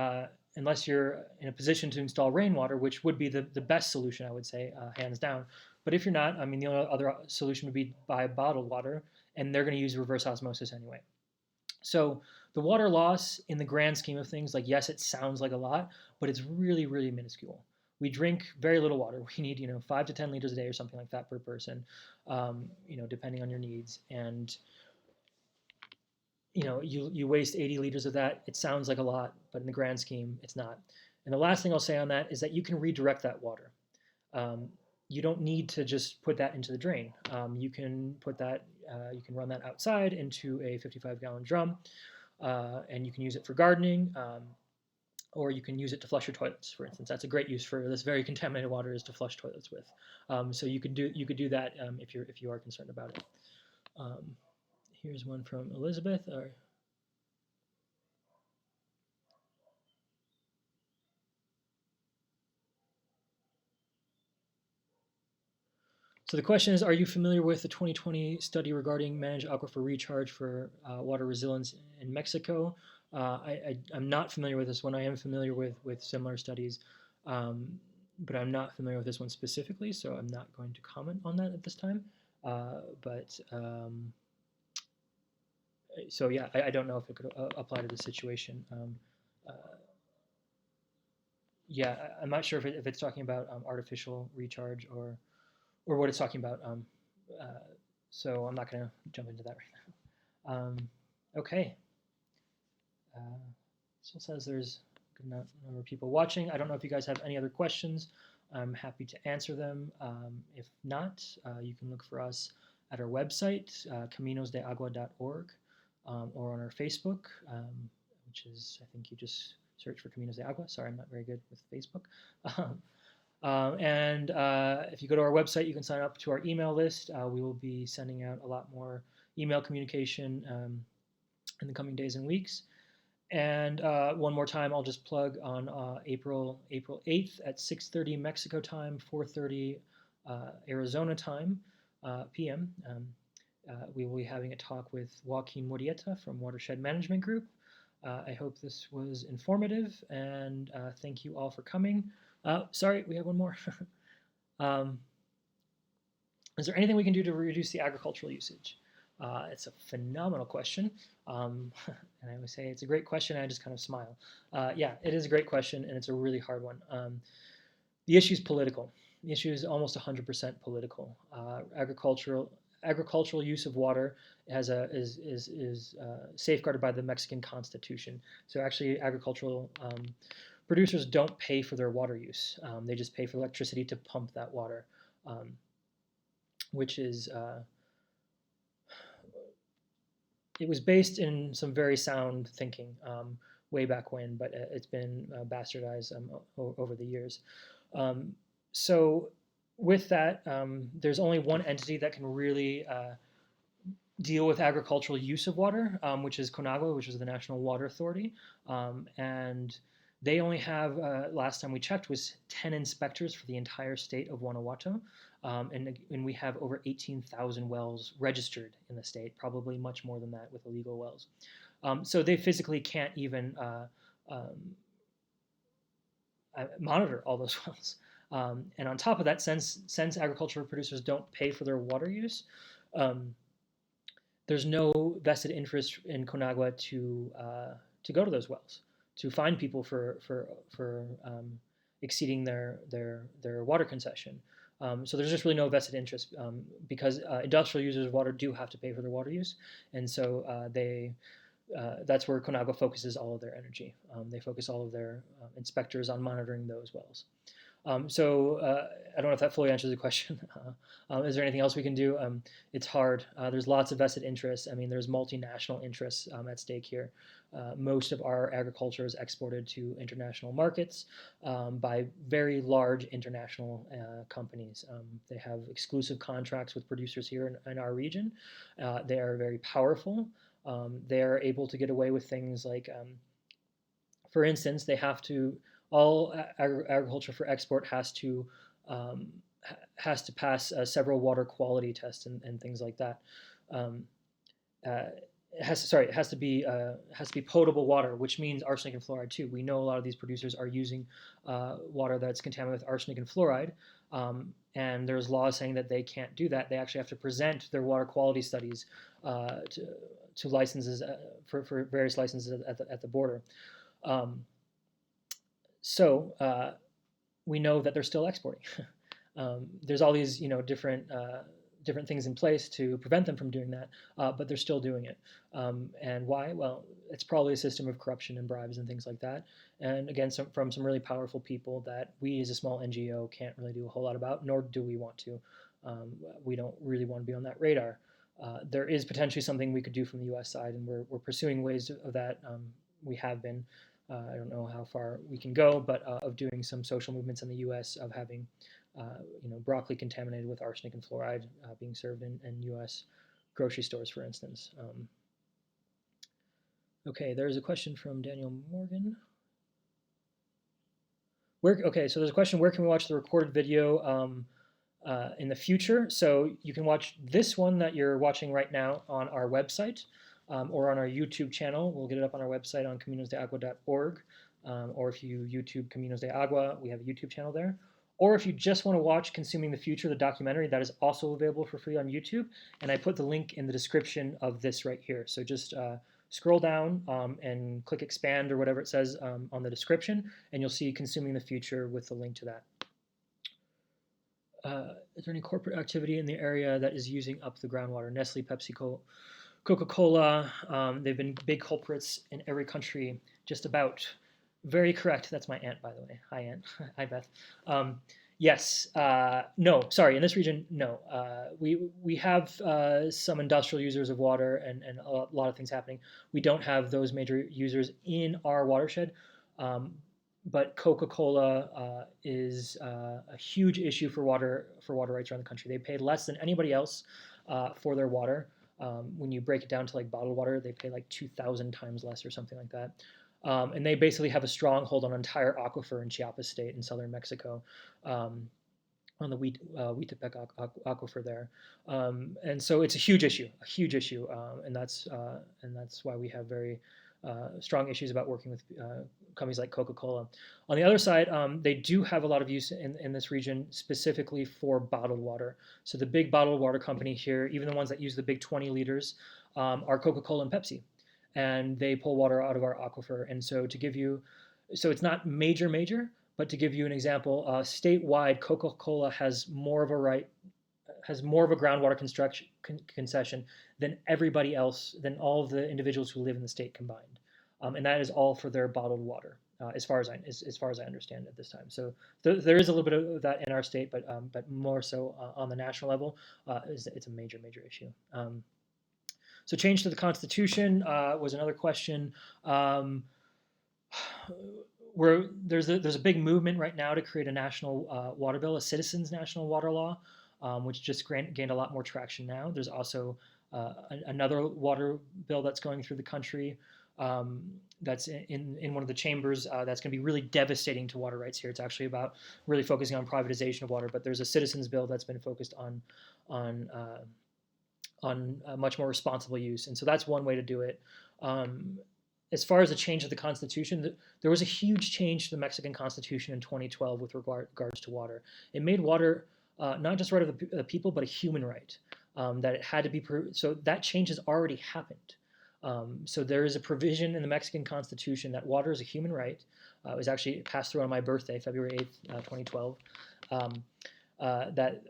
unless you're in a position to install rainwater, which would be the best solution, I would say, hands down. But if you're not, I mean, the only other solution would be buy bottled water, and they're going to use reverse osmosis anyway. So the water loss in the grand scheme of things, like, yes, it sounds like a lot, but it's really, really minuscule. We drink very little water. We need, 5 to 10 liters a day or something like that per person, depending on your needs. And, you waste 80 liters of that. It sounds like a lot, but in the grand scheme, it's not. And the last thing I'll say on that is that you can redirect that water. You don't need to just put that into the drain. You can put that, you can run that outside into a 55-gallon drum, and you can use it for gardening, or you can use it to flush your toilets, for instance. That's a great use for this very contaminated water, is to flush toilets with. So you could do that if you are concerned about it. Here's one from Elizabeth. So the question is, are you familiar with the 2020 study regarding managed aquifer recharge for water resilience in Mexico? I'm not familiar with this one. I am familiar with similar studies, but I'm not familiar with this one specifically, so I'm not going to comment on that at this time. So yeah, I don't know if it could apply to the situation. Yeah, I'm not sure if it's talking about artificial recharge or what it's talking about. So I'm not going to jump into that right now. Okay. Still says there's a good number of people watching. I don't know if you guys have any other questions. I'm happy to answer them. If not, you can look for us at our website, caminosdeagua.org, or on our Facebook, which is, I think you just search for Caminos de Agua. Sorry, I'm not very good with Facebook. And if you go to our website, you can sign up to our email list. We will be sending out a lot more email communication in the coming days and weeks. And one more time, I'll just plug on April 8th at 6:30 Mexico time, 4:30 Arizona time, PM. We will be having a talk with Joaquin Murrieta from Watershed Management Group. I hope this was informative, and thank you all for coming. Sorry, we have one more. Is there anything we can do to reduce the agricultural usage? It's a phenomenal question. And I always say it's a great question, and I just kind of smile. Yeah, it is a great question, and it's a really hard one. The issue is political. The issue is almost 100% political. Agricultural use of water is safeguarded by the Mexican Constitution. So actually, agricultural producers don't pay for their water use. They just pay for electricity to pump that water, which is it was based in some very sound thinking. way back when, but it's been bastardized over the years. So with that, there's only one entity that can really deal with agricultural use of water, which is CONAGUA, which is the National Water Authority. And they only have, last time we checked, was 10 inspectors for the entire state of Guanajuato. And we have over 18,000 wells registered in the state, probably much more than that with illegal wells. So they physically can't even monitor all those wells. And on top of that, since agricultural producers don't pay for their water use, there's no vested interest in CONAGUA to go to those wells, to find people for exceeding their water concession. So there's just really no vested interest because industrial users of water do have to pay for their water use, and so that's where CONAGUA focuses all of their energy. They focus all of their inspectors on monitoring those wells. So I don't know if that fully answers the question. Is there anything else we can do? It's hard. There's lots of vested interests. I mean, there's multinational interests at stake here. Most of our agriculture is exported to international markets by very large international companies. They have exclusive contracts with producers here in our region. They are very powerful. They are able to get away with things like, for instance, they have to, all agriculture for export has to pass several water quality tests and things like that. It has to be potable water, which means arsenic and fluoride too. We know a lot of these producers are using water that's contaminated with arsenic and fluoride, and there's laws saying that they can't do that. They actually have to present their water quality studies to licenses for various licenses at the border. So we know that they're still exporting. There's all these different things in place to prevent them from doing that, but they're still doing it. And why? Well, it's probably a system of corruption and bribes and things like that. And again, from some really powerful people that we as a small NGO can't really do a whole lot about, nor do we want to. We don't really want to be on that radar. There is potentially something we could do from the U.S. side, and we're pursuing ways of that. We have been. I don't know how far we can go, but of doing some social movements in the U.S. of having, broccoli contaminated with arsenic and fluoride being served in U.S. grocery stores, for instance. Okay, there's a question from Daniel Morgan. So there's a question, where can we watch the recorded video in the future? So you can watch this one that you're watching right now on our website. Or on our YouTube channel. We'll get it up on our website on caminosdeagua.org. Or if you YouTube Caminos de Agua, we have a YouTube channel there. Or if you just want to watch Consuming the Future, the documentary, that is also available for free on YouTube. And I put the link in the description of this right here. So just scroll down and click expand or whatever it says on the description, and you'll see Consuming the Future with the link to that. Is there any corporate activity in the area that is using up the groundwater? Nestle, PepsiCo, Coca-Cola, they've been big culprits in every country, just about. Very correct. That's my aunt, by the way. Hi, Aunt. Hi, Beth. Yes. No, sorry. In this region, no. We have some industrial users of water and a lot of things happening. We don't have those major users in our watershed. But Coca-Cola is a huge issue for water rights around the country. They pay less than anybody else for their water. When you break it down to like bottled water, they pay like 2,000 times less or something like that. And they basically have a stronghold on an entire aquifer in Chiapas State in southern Mexico, on the Huitepec aquifer there. And so it's a huge issue, and that's why we have very strong issues about working with companies like Coca-Cola. On the other side, they do have a lot of use in this region specifically for bottled water. So the big bottled water company here, even the ones that use the big 20 liters, are Coca-Cola and Pepsi. And they pull water out of our aquifer. And so so it's not major, but to give you an example, statewide, Coca-Cola has more of a groundwater concession than everybody else, than all of the individuals who live in the state combined. And that is all for their bottled water, as far as I understand at this time. So there is a little bit of that in our state, but more so on the national level, it's a major issue. So change to the Constitution was another question. where there's a big movement right now to create a national water bill, a citizens' national water law, which just gained a lot more traction now. There's also another water bill that's going through the country that's in one of the chambers that's going to be really devastating to water rights here. It's actually about really focusing on privatization of water, but there's a citizens bill that's been focused on much more responsible use, and so that's one way to do it. As far as the change of the Constitution, there was a huge change to the Mexican Constitution in 2012 with regards to water. It made water not just right of the people, but a human right. That it had to be so that change has already happened. So there is a provision in the Mexican Constitution that water is a human right. It was actually passed through on my birthday, February 8th, 2012. That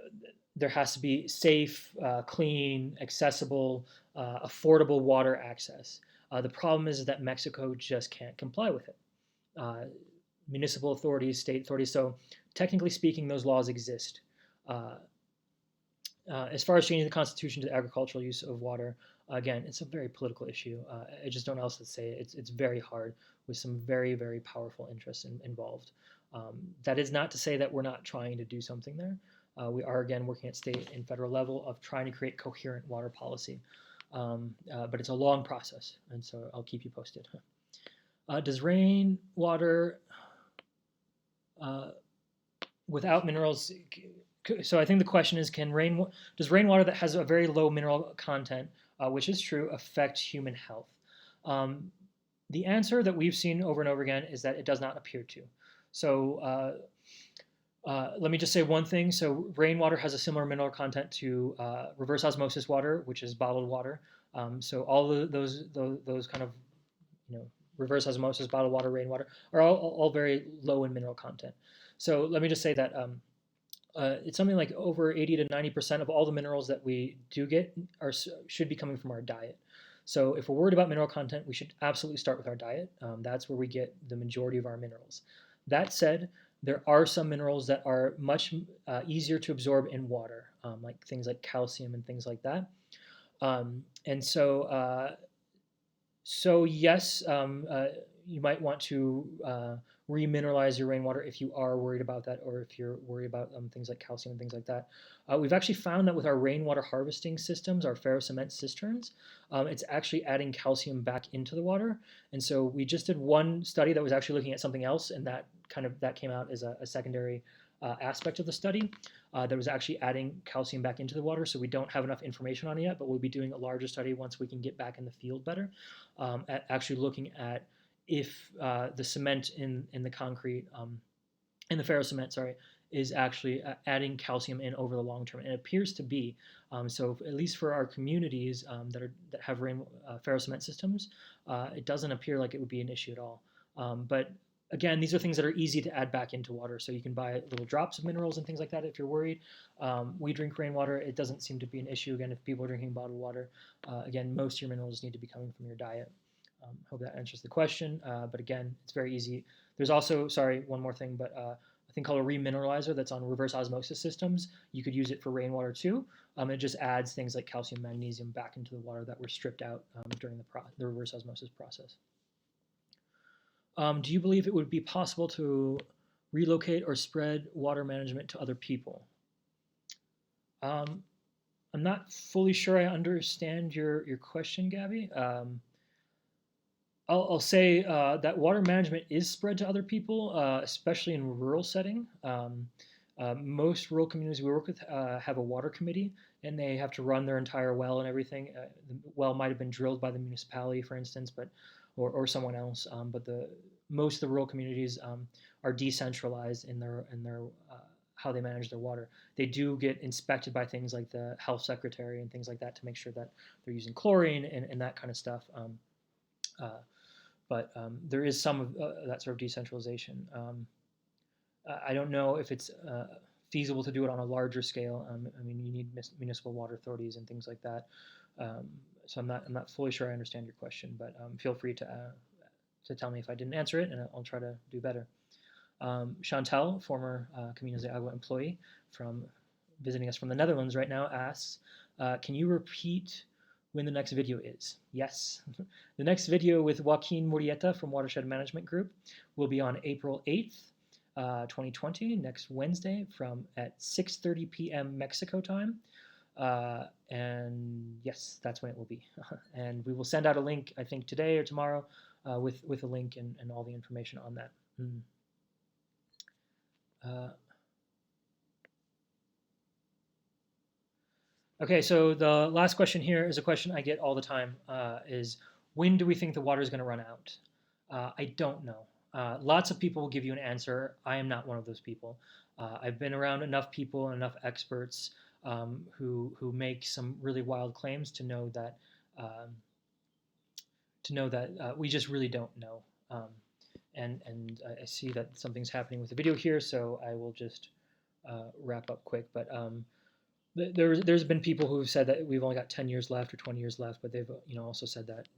there has to be safe, clean, accessible, affordable water access. The problem is that Mexico just can't comply with it. Municipal authorities, state authorities, so technically speaking, those laws exist. As far as changing the Constitution to agricultural use of water, again, it's a very political issue. I just don't know else to say. It's very hard with some very, very powerful interests involved. That is not to say that we're not trying to do something there. We are, again, working at state and federal level of trying to create coherent water policy. But it's a long process, and so I'll keep you posted. Does rainwater without minerals? So I think the question is, does rainwater that has a very low mineral content, which is true, affect human health? The answer that we've seen over and over again is that it does not appear to. So let me just say one thing. So rainwater has a similar mineral content to reverse osmosis water, which is bottled water. So all of those kind of, reverse osmosis, bottled water, rainwater are all very low in mineral content. So let me just say that it's something like over 80 to 90% of all the minerals that we do get should be coming from our diet. So if we're worried about mineral content, we should absolutely start with our diet. That's where we get the majority of our minerals. That said, there are some minerals that are much easier to absorb in water, like things like calcium and things like that. And so yes, you might want to remineralize your rainwater if you are worried about that, or if you're worried about things like calcium and things like that. We've actually found that with our rainwater harvesting systems, our ferrocement cisterns, it's actually adding calcium back into the water. And so we just did one study that was actually looking at something else, and that came out as a secondary aspect of the study that was actually adding calcium back into the water. So we don't have enough information on it yet, but we'll be doing a larger study once we can get back in the field better, at actually looking at if the cement in the concrete, in the ferrocement, sorry, is actually adding calcium in over the long term. And it appears to be. So at least for our communities that have ferrocement systems, it doesn't appear like it would be an issue at all. But again, these are things that are easy to add back into water. So you can buy little drops of minerals and things like that if you're worried. We drink rainwater. It doesn't seem to be an issue. Again, if people are drinking bottled water, again, most of your minerals need to be coming from your diet. Hope that answers the question. But again, it's very easy. There's also, sorry, one more thing, but a thing called a remineralizer that's on reverse osmosis systems. You could use it for rainwater too. It just adds things like calcium, magnesium back into the water that were stripped out during the reverse osmosis process. Do you believe it would be possible to relocate or spread water management to other people? I'm not fully sure I understand your question, Gabby. I'll say that water management is spread to other people, especially in rural setting. Most rural communities we work with have a water committee, and they have to run their entire well and everything. The well might have been drilled by the municipality, for instance, or someone else. But most of the rural communities are decentralized in their how they manage their water. They do get inspected by things like the health secretary and things like that to make sure that they're using chlorine and that kind of stuff. But there is some of that sort of decentralization. I don't know if it's feasible to do it on a larger scale. I mean, you need municipal water authorities and things like that. So I'm not fully sure I understand your question, but feel free to tell me if I didn't answer it, and I'll try to do better. Chantel, former Caminos de Agua employee visiting us from the Netherlands right now, asks, can you repeat when the next video is. Yes, the next video with Joaquin Murrieta from Watershed Management Group will be on April 8th, 2020, next Wednesday at 6:30 p.m. Mexico time. And yes, that's when it will be. And we will send out a link, I think today or tomorrow, with a link and all the information on that. Okay, so the last question here is a question I get all the time, is when do we think the water is going to run out? I don't know. Lots of people will give you an answer. I am not one of those people. I've been around enough people and enough experts who make some really wild claims to know that we just really don't know. And I see that something's happening with the video here, so I will just wrap up quick. But there's been people who've said that we've only got 10 years left or 20 years left, but they've also said that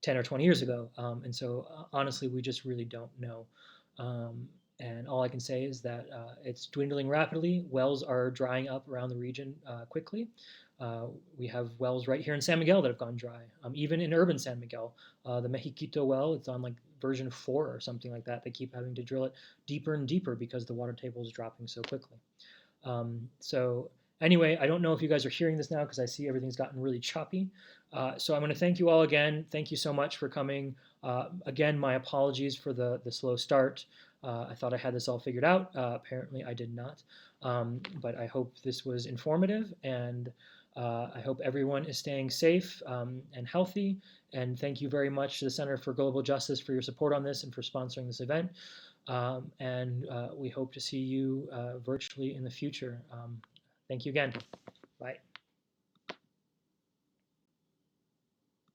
10 or 20 years ago. And so honestly, we just really don't know. And all I can say is that it's dwindling rapidly. Wells are drying up around the region quickly. We have wells right here in San Miguel that have gone dry. Even in urban San Miguel, the Mexiquito well, it's on like version 4 or something like that. They keep having to drill it deeper and deeper because the water table is dropping so quickly. So anyway, I don't know if you guys are hearing this now because I see everything's gotten really choppy. So I'm going to thank you all again. Thank you so much for coming. Again, my apologies for the slow start. I thought I had this all figured out. Apparently I did not. But I hope this was informative, and I hope everyone is staying safe and healthy. And thank you very much to the Center for Global Justice for your support on this and for sponsoring this event. And we hope to see you virtually in the future. Thank you again. Bye.